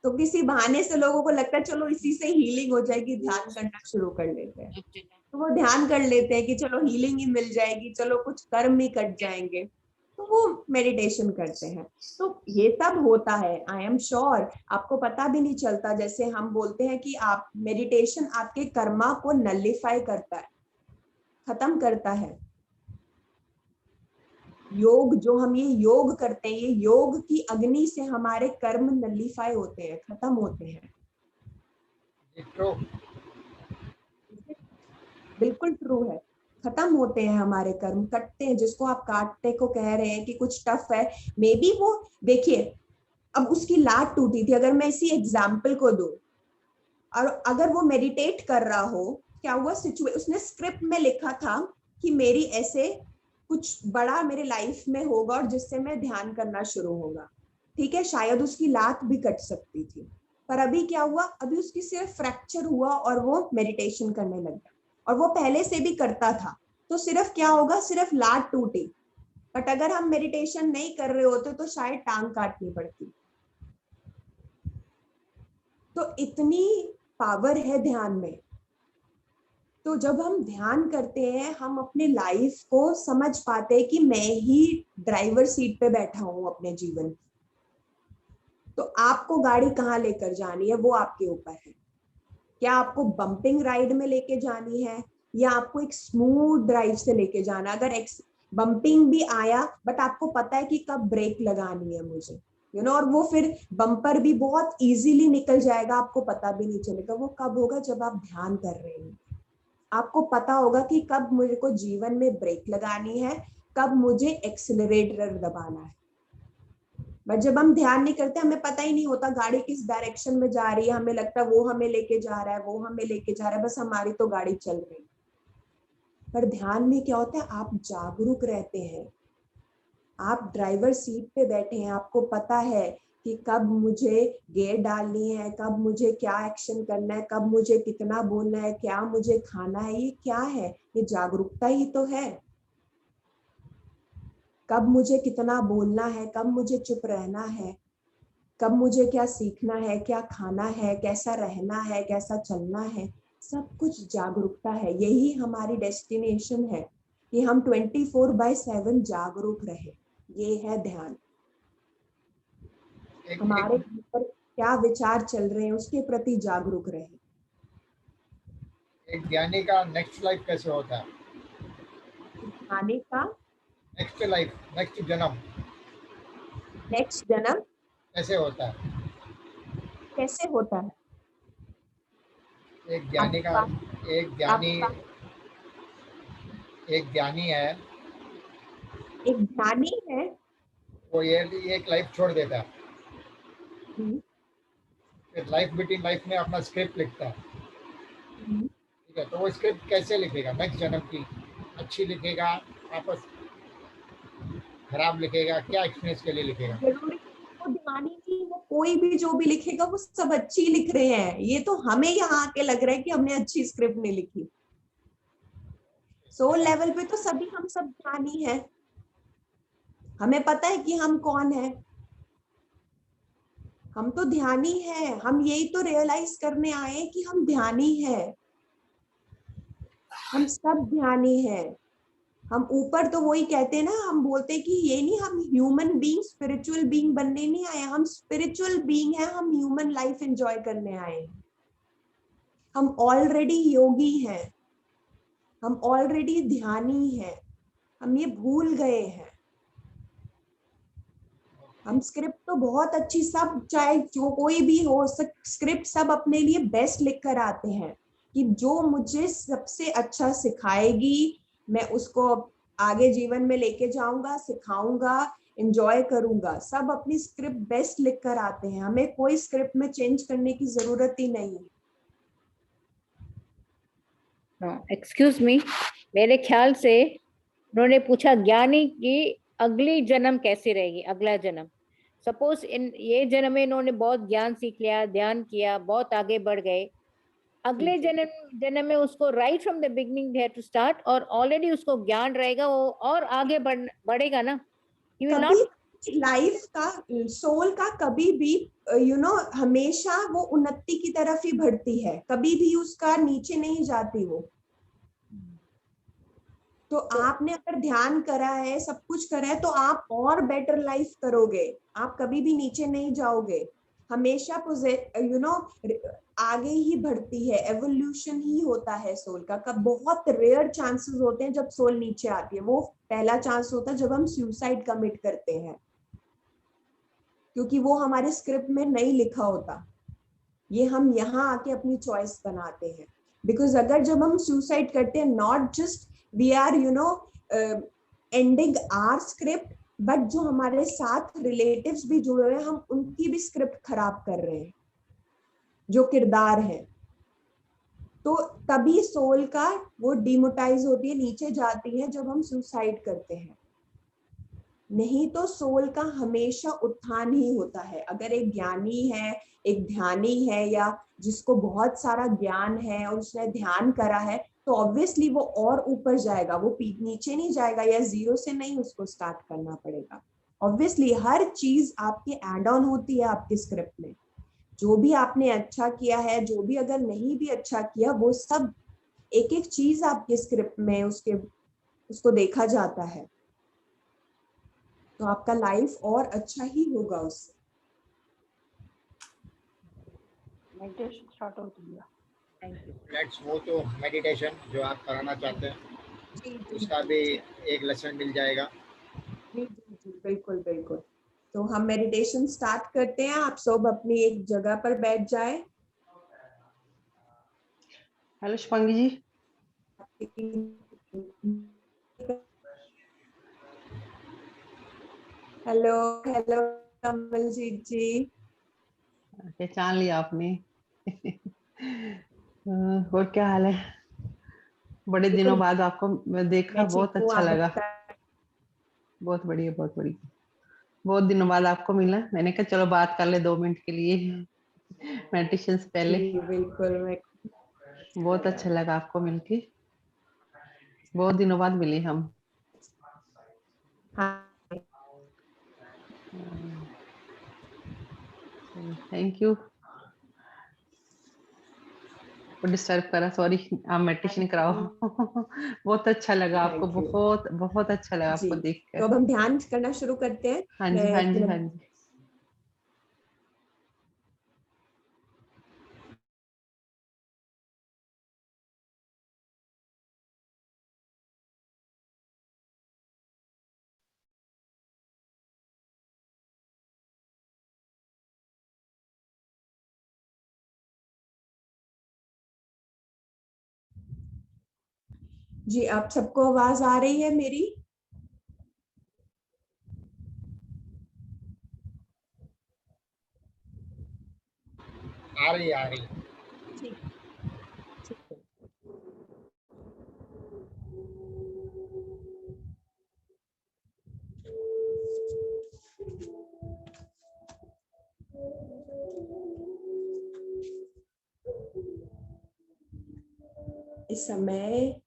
तो किसी बहाने से लोगों को लगता है चलो इसी से हीलिंग हो जाएगी, ध्यान करना शुरू कर लेते हैं। तो वो ध्यान कर लेते हैं कि चलो हीलिंग ही मिल जाएगी, चलो कुछ कर्म ही कट जाएंगे, तो वो मेडिटेशन करते हैं। तो ये सब होता है, आई एम श्योर आपको पता भी नहीं चलता। जैसे हम बोलते हैं कि आप मेडिटेशन आपके कर्मा को नलिफाई करता है, खत्म करता है। योग, जो हम ये योग करते हैं, ये योग की अग्नि से हमारे कर्म नलिफाई होते हैं, खत्म होते हैं। ट्रू। बिल्कुल ट्रू है। खत्म होते हैं हमारे कर्म, कटते हैं, जिसको आप काटने को कह रहे हैं कि कुछ टफ है, मे बी वो, देखिए अब उसकी लात टूटी थी, अगर मैं इसी एग्जाम्पल को दूं, और अगर वो मेडिटेट कर रहा हो, क्या हुआ उसने स्क्रिप्ट में लिखा था कि मेरी ऐसे कुछ बड़ा मेरे लाइफ में होगा और जिससे मैं ध्यान करना शुरू होगा, ठीक है, शायद उसकी लात भी कट सकती थी, पर अभी क्या हुआ, अभी उसकी सिर्फ फ्रैक्चर हुआ और वो मेडिटेशन करने लग गया, और वो पहले से भी करता था, तो सिर्फ क्या होगा, सिर्फ लात टूटी, बट अगर हम मेडिटेशन नहीं कर रहे होते तो शायद टांग काटनी पड़ती। तो इतनी पावर है ध्यान में। तो जब हम ध्यान करते हैं, हम अपने लाइफ को समझ पाते हैं कि मैं ही ड्राइवर सीट पे बैठा हूं अपने जीवन। तो आपको गाड़ी कहाँ लेकर जानी है वो आपके ऊपर है। क्या आपको बम्पिंग राइड में लेके जानी है या आपको एक स्मूथ ड्राइव से लेके जाना। अगर बम्पिंग भी आया बट आपको पता है कि कब ब्रेक लगानी है मुझे, यू नो, और वो फिर बम्पर भी बहुत इजीली निकल जाएगा, आपको पता भी नहीं चलेगा। वो कब होगा, जब आप ध्यान कर रहे हैं। आपको पता होगा कि कब मुझे को जीवन में ब्रेक लगानी है, कब मुझे एक्सीलरेटर दबाना है। बट जब हम ध्यान नहीं करते, हमें पता ही नहीं होता गाड़ी किस डायरेक्शन में जा रही है, हमें लगता है वो हमें लेके जा रहा है, वो हमें लेके जा रहा है, बस हमारी तो गाड़ी चल रही है। पर ध्यान में क्या होता है, आप जागरूक रहते हैं, आप ड्राइवर सीट पे बैठे हैं, आपको पता है कि कब मुझे गियर डालनी है, कब मुझे क्या एक्शन करना है, कब मुझे कितना बोलना है, क्या मुझे खाना है। ये क्या है, ये जागरूकता ही तो है। कब मुझे कितना बोलना है, कब मुझे चुप रहना है, कब मुझे क्या सीखना है, क्या खाना है, कैसा रहना है, कैसा चलना है, सब कुछ जागरूकता है। यही हमारी डेस्टिनेशन है कि हम 24/7 जागरूक रहे। ये है ध्यान। हमारे ऊपर क्या विचार चल रहे हैं उसके प्रति जागरूक रहे। एक ज्ञानी का नेक्स्ट लाइफ कैसे होता है? ध्यानी का नेक्स्ट लाइफ, नेक्स्ट जन्म नेक्स्ट जन्म कैसे होता है? कैसे होता है? एक ज्ञानी का, आपका एक ज्ञानी, आपका एक ज्ञानी है, एक ध्यानी है। वो ये एक लाइफ छोड़ देता है, हम्म, फिर लाइफ बिटवीन लाइफ में अपना स्क्रिप्ट लिखता है। हम्म। ठीक है, तो वो स्क्रिप्ट कैसे लिखेगा? नेक्स्ट जन्म की अच्छी लिखेगा, वापस खराब लिखेगा, क्या एक्सपीरियंस के लिए लिखेगा? जरूरी वो ध्यानी नहीं, वो कोई भी जो भी लिखेगा वो सब अच्छी लिख रहे हैं। ये तो हमें यहाँ आके लग रहा है कि हमने अच्छी स्क्रिप्ट नहीं लिखी। सोल लेवल पे तो सभी हम सब ध्यानी है, हमें पता है कि हम कौन है। हम तो ध्यानी है, हम यही तो रियलाइज करने आए कि हम ध्यानी है। हम सब ध्यानी है। हम ऊपर तो वही कहते हैं ना, हम बोलते हैं कि ये नहीं, हम ह्यूमन बीइंग स्पिरिचुअल बीइंग बनने नहीं आए, हम स्पिरिचुअल बीइंग है, हम ह्यूमन लाइफ एंजॉय करने आए हैं। हम ऑलरेडी योगी हैं, हम ऑलरेडी ध्यानी हैं, हम ये भूल गए हैं। हम स्क्रिप्ट तो बहुत अच्छी, सब चाहे जो कोई भी हो, स्क्रिप्ट सब अपने लिए बेस्ट लिख कर आते हैं कि जो मुझे सबसे अच्छा सिखाएगी मैं उसको आगे जीवन में लेके जाऊंगा, सिखाऊंगा, एंजॉय करूंगा। सब अपनी स्क्रिप्ट बेस्ट लिख कर आते हैं, हमें कोई स्क्रिप्ट में चेंज करने की जरूरत ही नहीं है। एक्सक्यूज मी, मेरे ख्याल से उन्होंने पूछा ज्ञानी की अगली जन्म कैसी रहेगी, अगला जन्म। सपोज इन ये जन्म में इन्होंने बहुत ज्ञान सीख लिया, ध्यान किया, बहुत आगे बढ़ गए, अगले जन्म में उसको right from the beginning they have to start, और ऑलरेडी उसको ज्ञान रहेगा, वो और आगे बढ़ेगा ना। ही विल नॉट, कभी लाइफ का, सोल का कभी भी हमेशा वो उन्नति की तरफ ही बढ़ती है, कभी भी उसका नीचे नहीं जाती वो। तो आपने अगर ध्यान करा है, सब कुछ करा है, तो आप और बेटर लाइफ करोगे, आप कभी भी नीचे नहीं जाओगे, हमेशा आगे ही बढ़ती है, एवोल्यूशन ही होता है सोल का। कब बहुत रेयर चांसेस होते हैं जब सोल नीचे आती है, वो पहला चांस होता है जब हम सुसाइड कमिट करते हैं, क्योंकि वो हमारे स्क्रिप्ट में नहीं लिखा होता। ये हम यहाँ आके अपनी चॉइस बनाते हैं। बिकॉज अगर जब हम सुसाइड करते हैं, not just we are ending our script, but जो हमारे साथ रिलेटिव्स भी जुड़े हुए हैं, हम उनकी भी स्क्रिप्ट खराब कर रहे हैं, जो किरदार है। तो तभी सोल का वो डिमोटाइज होती है, नीचे जाती है जब हम सुसाइड करते हैं। नहीं तो सोल का हमेशा उत्थान ही होता है। अगर एक ज्ञानी है, एक ध्यानी है, या जिसको बहुत सारा ज्ञान है और उसने ध्यान करा है, तो ऑब्वियसली वो और ऊपर जाएगा, वो नीचे नहीं जाएगा, या जीरो से नहीं उसको स्टार्ट करना पड़ेगा। ऑब्वियसली हर चीज आपकी एड ऑन होती है आपकी स्क्रिप्ट में। जो भी आपने अच्छा किया है, जो भी अगर नहीं भी अच्छा किया, वो सब एक एक चीज आपके स्क्रिप्ट में उसको देखा जाता है। तो आपका लाइफ और अच्छा ही होगा उससे। मेडिटेशन स्टार्ट हो गया। Thank you. Let's move to meditation, जो आप कराना चाहते हैं जी जी उसका भी एक लेसन मिल जाएगा। जी जी जी, बिल्कुल बिल्कुल। तो हम मेडिटेशन स्टार्ट करते हैं। आप सब अपनी एक जगह पर बैठ जाए। हेलो शुभांगी जी। हेलो हेलो कमलजीत जी। पहचान लिया आपने। और क्या हाल है? बड़े दिनों बिल्कुल, बाद आपको मैं देखा, मैं ठीक बहुत हूँ, अच्छा आप लगा। बताएं। बहुत बढ़िया, बहुत बढ़िया। बहुत दिनों बाद आपको मिला, मैंने कहा चलो बात कर ले 2 मिनट के लिए मेडिटेशन से पहले। जी बिल्कुल, मैं बहुत अच्छा लगा आपको मिलके, बहुत दिनों बाद मिले हम। हाँ, थैंक यू डिस्टर्ब करा, सॉरी। आप मेडिटेशन कराओ बहुत अच्छा लगा आपको, थैंक यू बहुत बहुत अच्छा लगा जी। आपको देख तो कर। अब हम ध्यान करना शुरू करते हैं। हाँ मैं जी, हाँ एक जी, हाँ मिनट। जी। जी, आप सबको आवाज आ रही है मेरी? आ रही आ रही। ठीक ठीक है। इस समय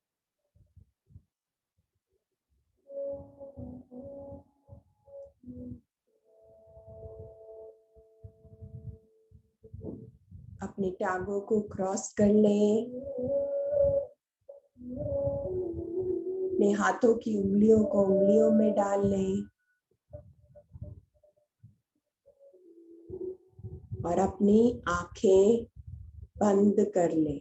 अपने टांगों को क्रॉस कर लें, अपने हाथों की उंगलियों को उंगलियों में डाल लें और अपनी आंखें बंद कर लें।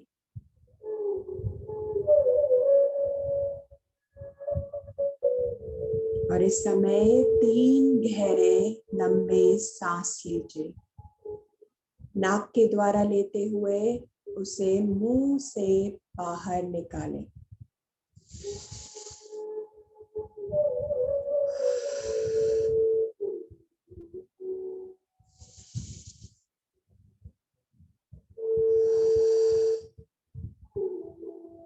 और इस समय 3 गहरे लंबे सांस लीजिए। नाक के द्वारा लेते हुए उसे मुंह से बाहर निकालें।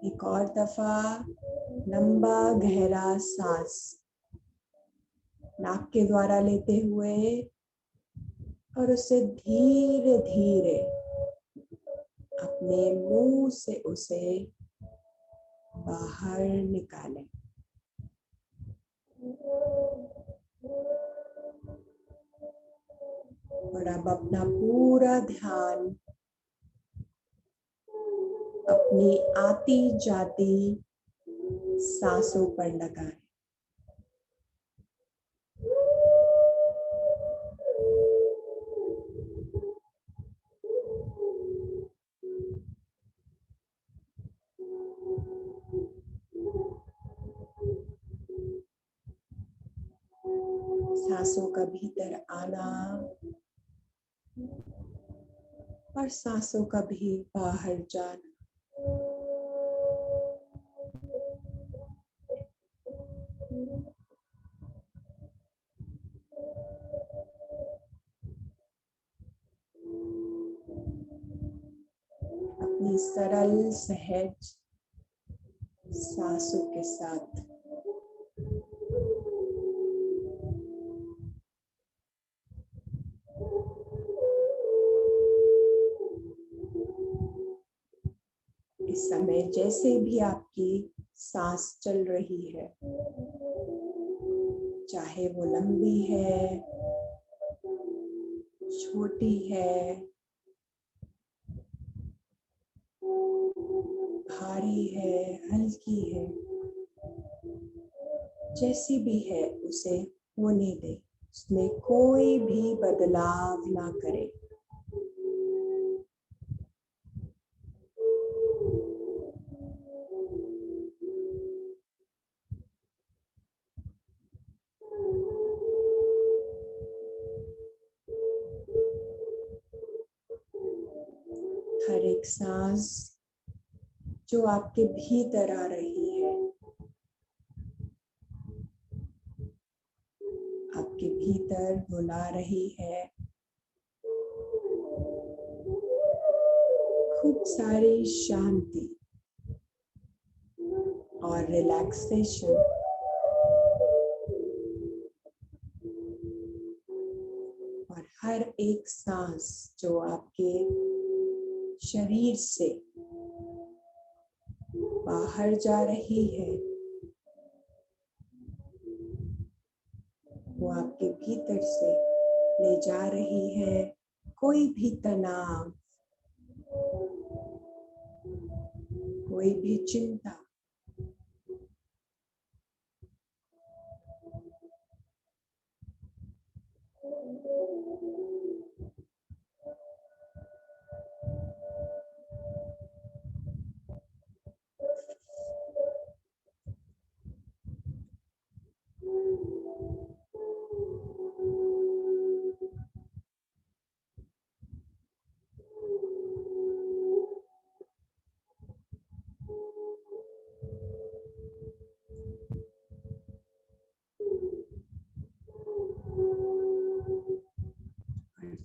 एक और दफा लंबा गहरा सांस नाक के द्वारा लेते हुए और उसे धीरे धीरे अपने मुंह से उसे बाहर निकालें। और अब अपना पूरा ध्यान अपनी आती जाती सांसों पर लगाएं। सांसों का भीतर आना और सांसों का भी बाहर जाना। अपनी सरल सहज सांसों के साथ इस समय जैसे भी आपकी सांस चल रही है, चाहे वो लंबी है, छोटी है, भारी है, हल्की है, जैसी भी है उसे होने दे, उसमें कोई भी बदलाव ना करें। हर एक सांस जो आपके भीतर आ रही है, आपके भीतर बुला रही है खूब सारी शांति और रिलैक्सेशन। और हर एक सांस जो आपके शरीर से बाहर जा रही है, वो आपके भीतर से ले जा रही है कोई भी तनाव, कोई भी चिंता,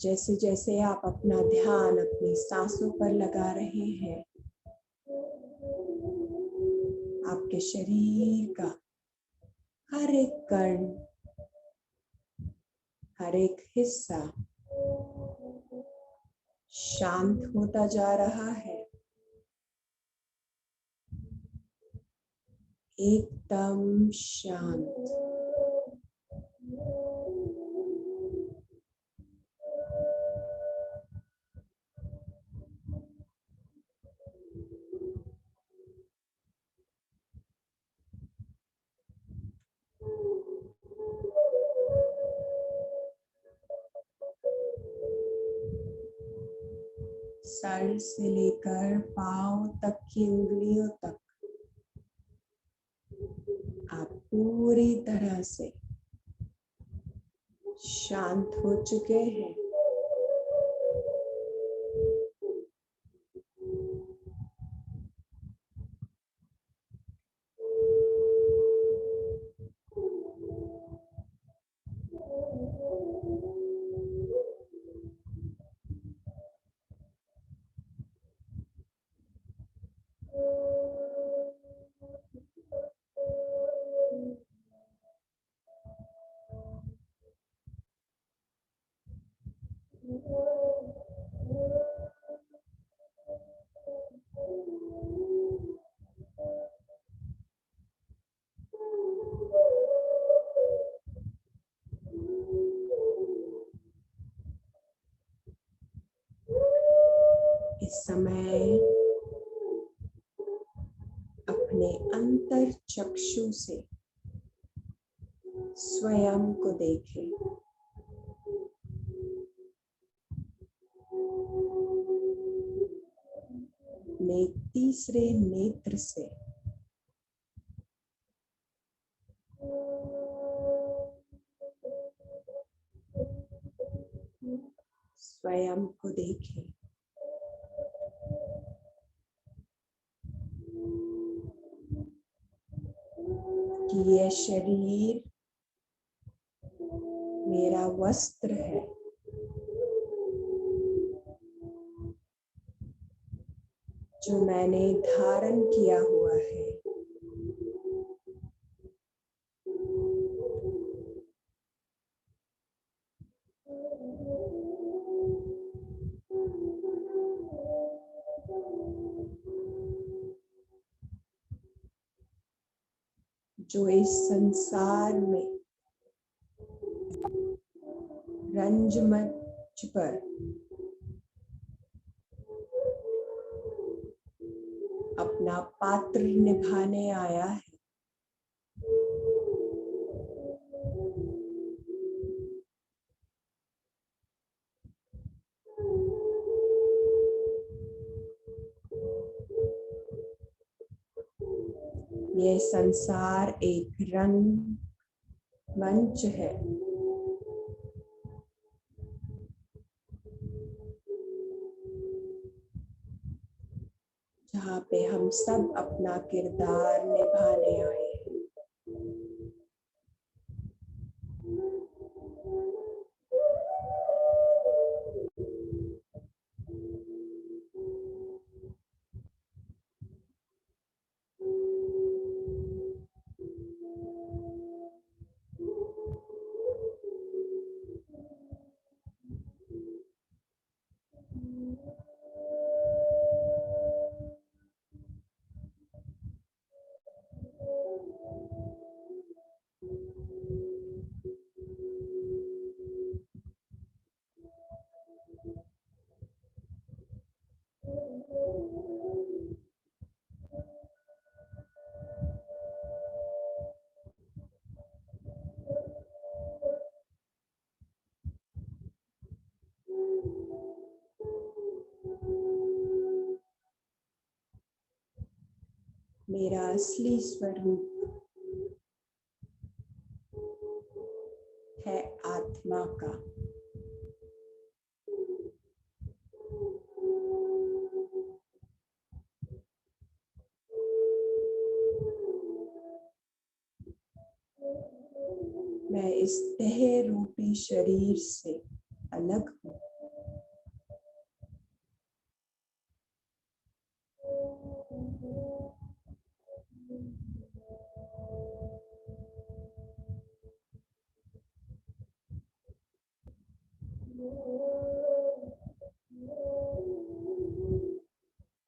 जैसे जैसे आप अपना ध्यान अपनी सांसों पर लगा रहे हैं, आपके शरीर का हर एक कण, हर एक हिस्सा शांत होता जा रहा है, एकदम शांत। सर से लेकर पांव तक की उंगलियों तक आप पूरी तरह से शांत हो चुके हैं। इस समय अपने अंतर चक्षु से स्वयं को देखें। अपने तीसरे नेत्र से स्वयं को देखें। ये शरीर मेरा वस्त्र है, जो मैंने धारण किया हुआ है। जो इस संसार में रंगमंच पर अपना पात्र निभाने आया है। यह संसार एक रंग मंच है, जहाँ पे हम सब अपना किरदार निभाने आए हैं। मेरा असली स्वरूप है आत्मा का। मैं इस देह रूपी शरीर से अलग हूँ।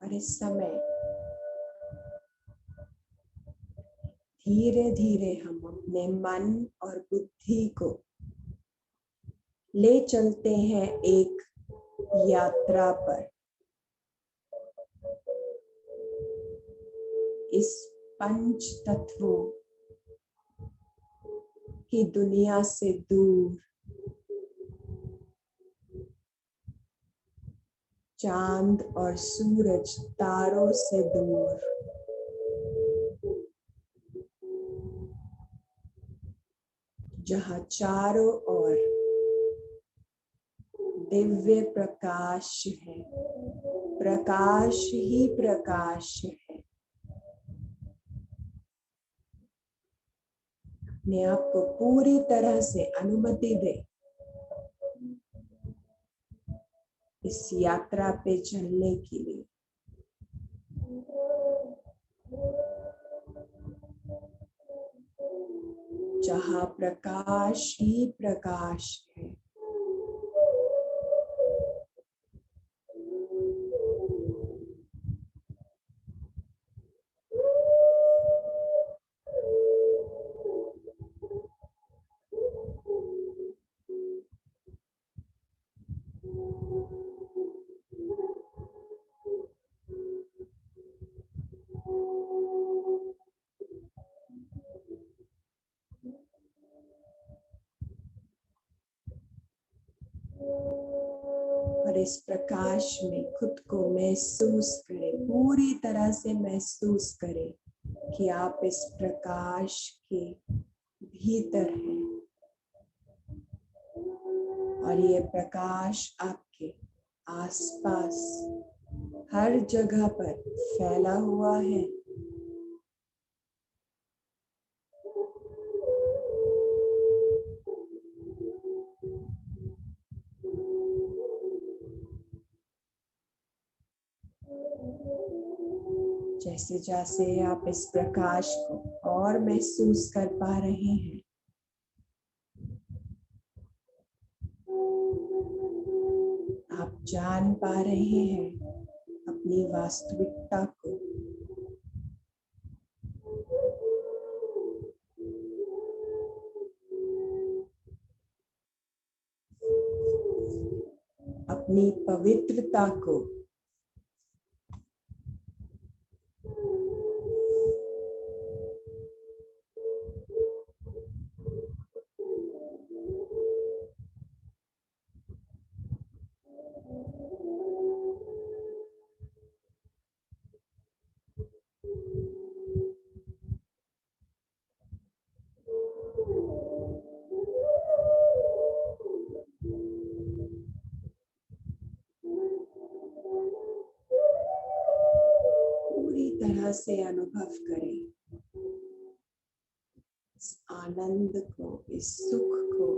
और इस समय धीरे धीरे हम अपने मन और बुद्धि को ले चलते हैं एक यात्रा पर। इस पंच तत्वों की दुनिया से दूर, चांद और सूरज तारों से दूर, जहाँ चारों ओर दिव्य प्रकाश है, प्रकाश ही प्रकाश है। अपने आप को पूरी तरह से अनुमति दे इस यात्रा पे चलने के लिए। जहाँ प्रकाश ही प्रकाश है। और इस प्रकाश में खुद को महसूस करें, पूरी तरह से महसूस करें कि आप इस प्रकाश के भीतर हैं और ये प्रकाश आपके आसपास हर जगह पर फैला हुआ है। जैसे जैसे आप इस प्रकाश को और महसूस कर पा रहे हैं, आप जान पा रहे हैं अपनी वास्तविकता को। अपनी पवित्रता को। पूरी तरह से अनुभव करें इस आनंद को, इस सुख को।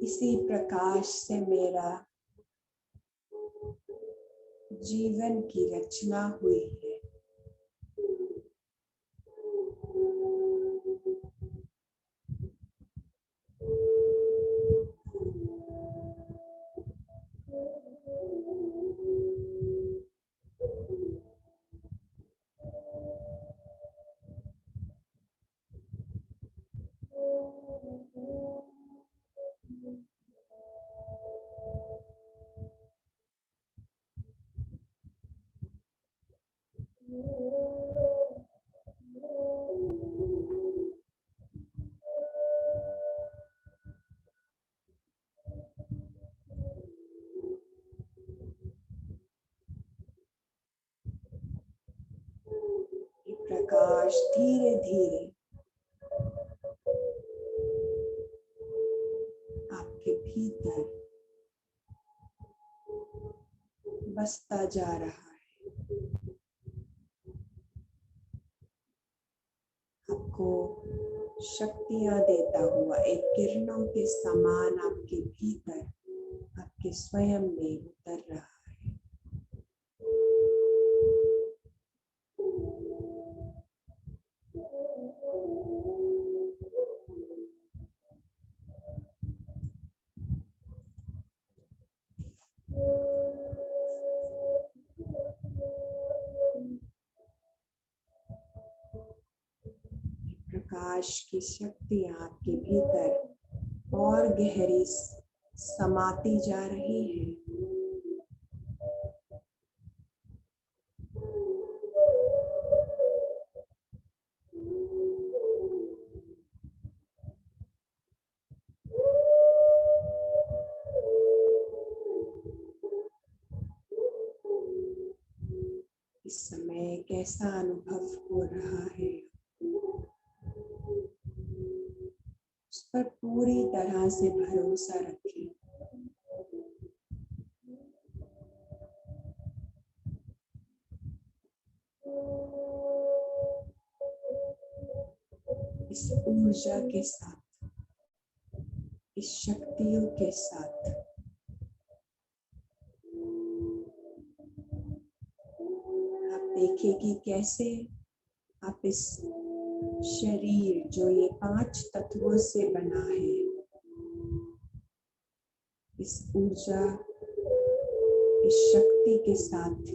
इसी प्रकाश से मेरा जीवन की रचना हुई है। ये प्रकाश धीरे धीरे आपके भीतर बसता जा रहा है। आपको शक्तियां देता हुआ एक किरणों के समान आपके भीतर, आपके स्वयं में उतर रहा है। प्रकाश की शक्तियां आपके भीतर और गहरी समाती जा रही है। इस समय कैसा अनुभव हो रहा है, उस पर पूरी तरह से भरोसा रखें। इस ऊर्जा के साथ, इस शक्तियों के साथ आप देखिए कि कैसे आप इस शरीर जो ये 5 तत्वों से बना है, इस ऊर्जा, इस शक्ति के साथ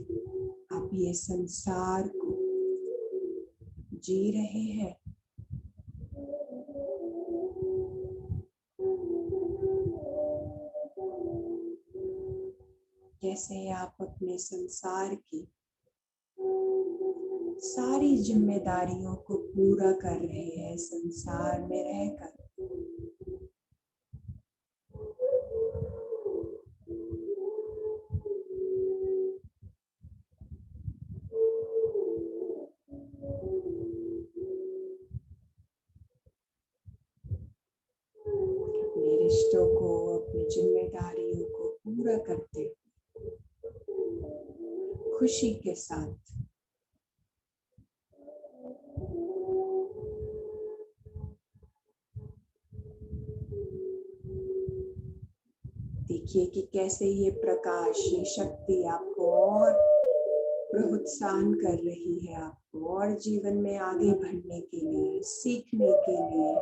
आप ये संसार को जी रहे हैं। कैसे आप अपने संसार की सारी जिम्मेदारियों को पूरा कर रहे हैं संसार में रहकर। अपने रिश्तों को, अपनी जिम्मेदारियों को पूरा करते हुए खुशी के साथ देखिए कि कैसे ये प्रकाश, ये शक्ति आपको और प्रोत्साहन कर रही है, आपको और जीवन में आगे बढ़ने के लिए, सीखने के लिए,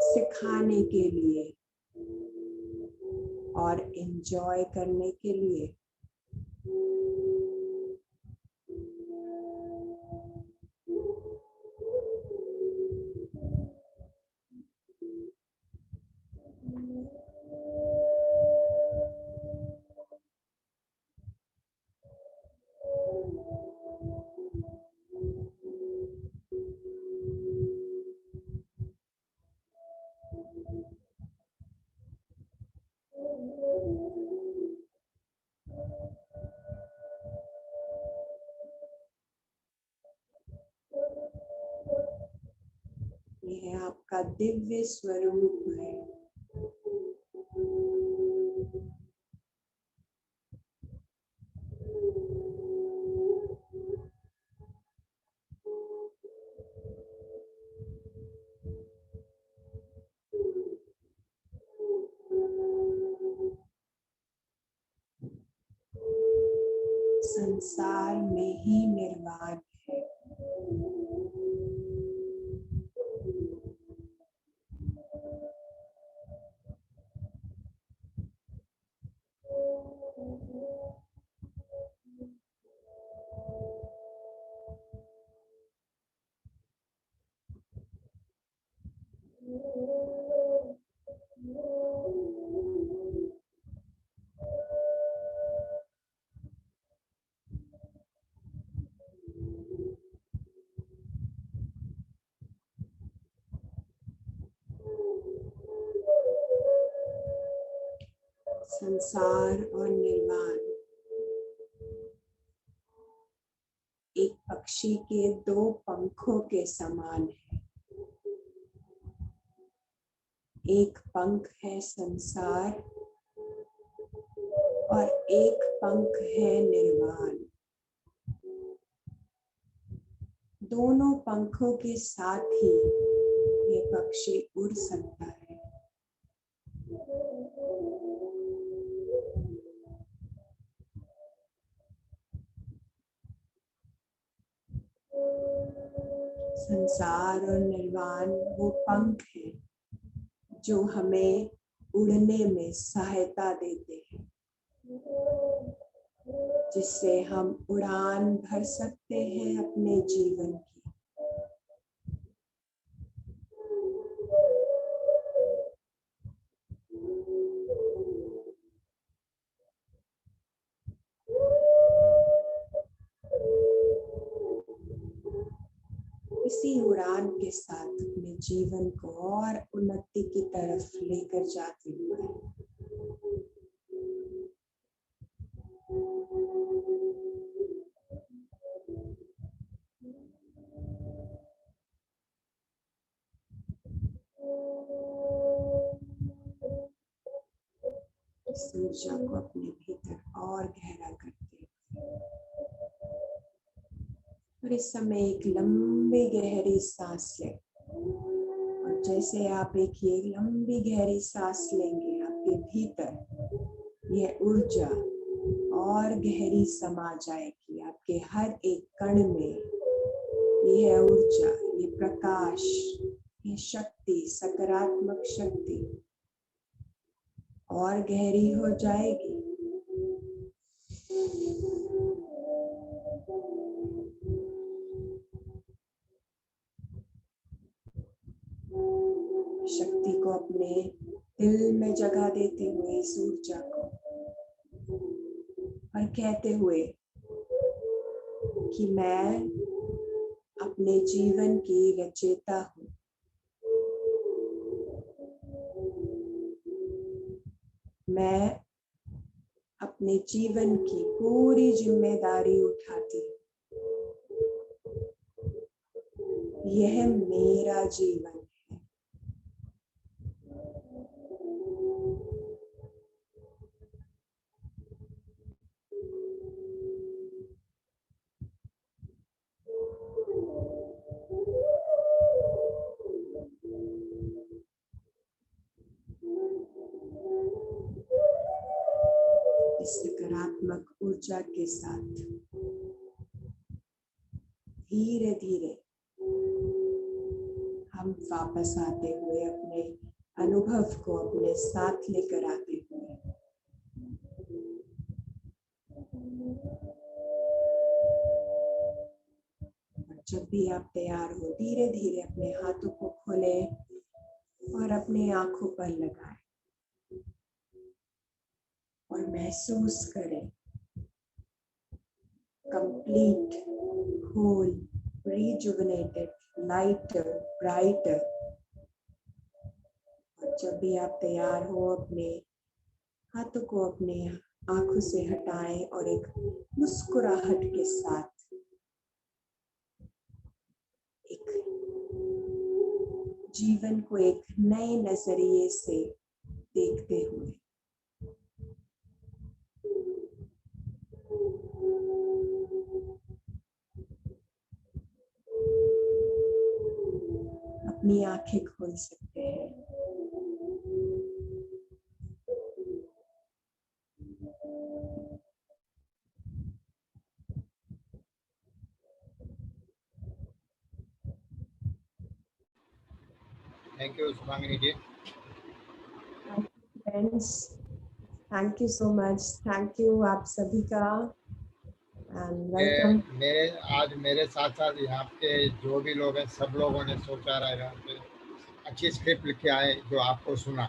सिखाने के लिए और एंजॉय करने के लिए। यह आपका दिव्य स्वरूप है। संसार में ही निर्वाण है। संसार और निर्वाण एक पक्षी के दो पंखों के समान है। एक पंख है संसार और एक पंख है निर्वाण। दोनों पंखों के साथ ही ये पक्षी उड़ सकता है। संसार और निर्वाण वो पंख है जो हमें उड़ने में सहायता देते हैं, जिससे हम उड़ान भर सकते हैं अपने जीवन की। इसी उड़ान के साथ अपने जीवन को और उन्नति की तरफ लेकर जाते हुए इस ऊर्जा को अपने भीतर और गहरा करते हुए और इस समय एक लंबी गहरी सांस लें। और जैसे आप एक ये लंबी गहरी सांस लेंगे, आपके भीतर यह ऊर्जा और गहरी समा जाएगी। आपके हर एक कण में यह ऊर्जा, ये प्रकाश, ये शक्ति, सकारात्मक शक्ति और गहरी हो जाएगी। शक्ति को अपने दिल में जगा देते हुए इस ऊर्जा को और कहते हुए कि मैं अपने जीवन की रचयिता हूँ। मैं अपने जीवन की पूरी जिम्मेदारी उठाती हूँ। यह मेरा जीवन है। इस सकारात्मक ऊर्जा के साथ धीरे धीरे हम वापस आते हुए अपने अनुभव को अपने साथ लेकर आते हुए और जब भी आप तैयार हो धीरे धीरे अपने हाथों को खोलें और अपनी आंखों पर लगाएं और महसूस करें complete, whole, rejuvenated, lighter, brighter। और जब भी आप तैयार हो अपने हाथों को अपने आंखों से हटाएं और एक मुस्कुराहट के साथ एक जीवन को एक नए नजरिए से देखते हुए अपनी आंखें खोल सकते हैं। Thank you Shubhangini ji. Friends, thank you so much. Thank you आप सभी का एंड वेलकम। मेरे साथ साथ यहाँ पे जो भी लोग हैं सब लोगों ने सोचा रहेगा कि अच्छी स्क्रिप्ट लिखे आए जो आपको सुना।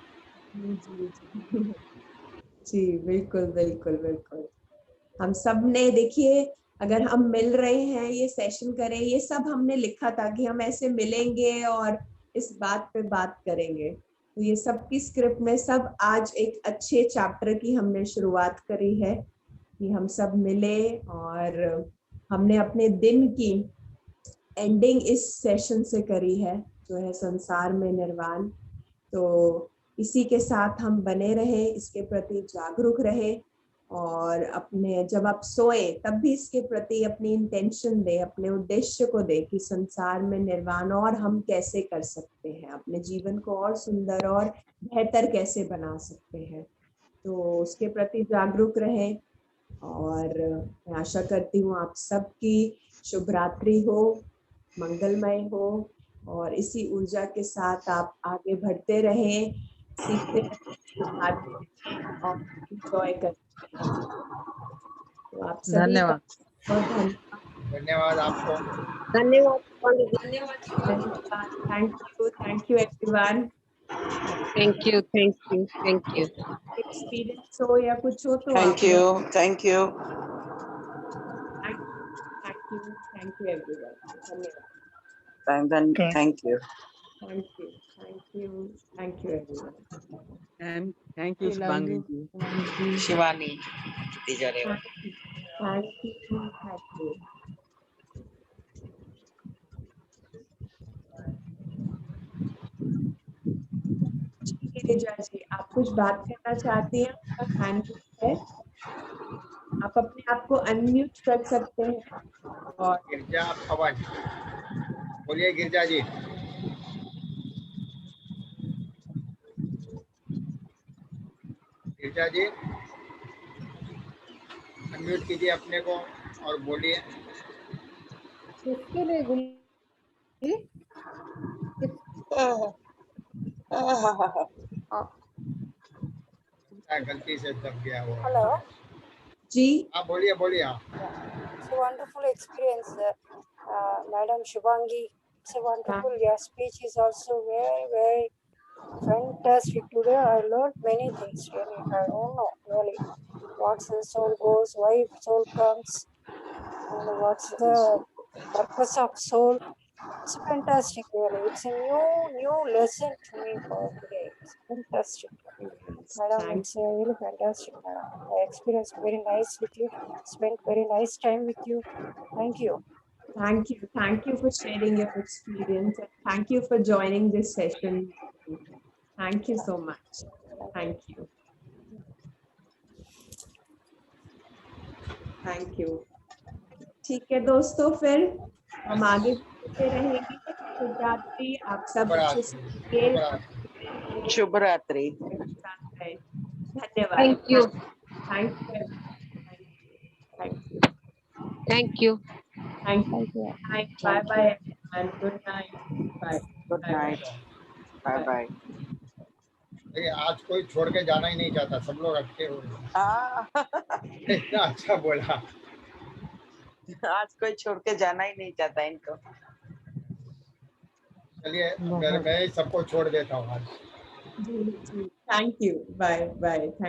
जी बिल्कुल बिल्कुल बिल्कुल। हम सब ने देखिए अगर हम मिल रहे हैं ये सेशन करें ये सब हमने लिखा था कि हम ऐसे मिलेंगे और इस बात पे बात करेंगे। तो ये सब की स्क्रिप्ट में सब आज एक अच्छे चैप्टर की हमने शुरुआत करी है कि हम सब मिले और हमने अपने दिन की एंडिंग इस सेशन से करी है जो है संसार में निर्वाण। तो इसी के साथ हम बने रहे, इसके प्रति जागरूक रहे और अपने जब आप सोए तब भी इसके प्रति अपनी इंटेंशन दे, अपने उद्देश्य को दे कि संसार में निर्वाण और हम कैसे कर सकते हैं, अपने जीवन को और सुंदर और बेहतर कैसे बना सकते हैं। तो उसके प्रति जागरूक रहे और मैं आशा करती हूँ आप सबकी शुभ रात्रि हो, मंगलमय हो और इसी ऊर्जा के साथ आप आगे बढ़ते रहें, सीखते रहें और एंजॉय करते रहें। तो आप सभी का धन्यवाद। बहुत धन्यवाद आपको। धन्यवाद। Thank you everyone. Thank you. Experience हो या कुछ हो तो Thank you. Thank you everyone. धन्यवाद। Thank you. Thank you everyone. Thank you, Subhangi ji. Shivani. Thank you. Girija ji आप कुछ बात करना चाहती हैं? आपका हैंड है, आप अपने आप को अनम्यूट कर सकते हैं। और गिरजा पवन बोलिए गिरजा जी। गिरजा जी अनम्यूट कीजिए अपने को और बोलिए। किसके लिए गुली? गलती से दब गया वो। Hello. जी हाँ बोलिए बोलिए आप। It's a wonderful experience, Madam Shubhangi. It's a wonderful. Your speech is also very, very fantastic. Today I learned many things. Really, I don't know really what's the soul goes, why soul comes, and what's the purpose of soul. It's fantastic, really. It's a new lesson to me for today. It's fantastic. Yes, Madam, thank it's really fantastic, madam. I experienced very nice with you. Spent very nice time with you. Thank you. Thank you for sharing your experience, and thank you for joining this session. Thank you so much. Thank you. Thank you. ठीक है दोस्तों, फिर हम आगे बढ़ते रहेंगे। शुभ रात्रि, आप सब अच्छे से रहिए। शुभ रात्रि। धन्यवाद। Thank you. Thank you. Thank you. Thank you. Thank you. Bye bye everyone. Good night. Bye. Good night. Bye bye. देखिए आज कोई छोड़ के जाना ही नहीं चाहता, सब लोग अटके हुए हैं। इतना अच्छा बोला। आज कोई छोड़ के जाना ही नहीं चाहता इनको। चलिए मैं ही सबको छोड़ देता हूँ आज। जी, thank you. Bye bye. Thank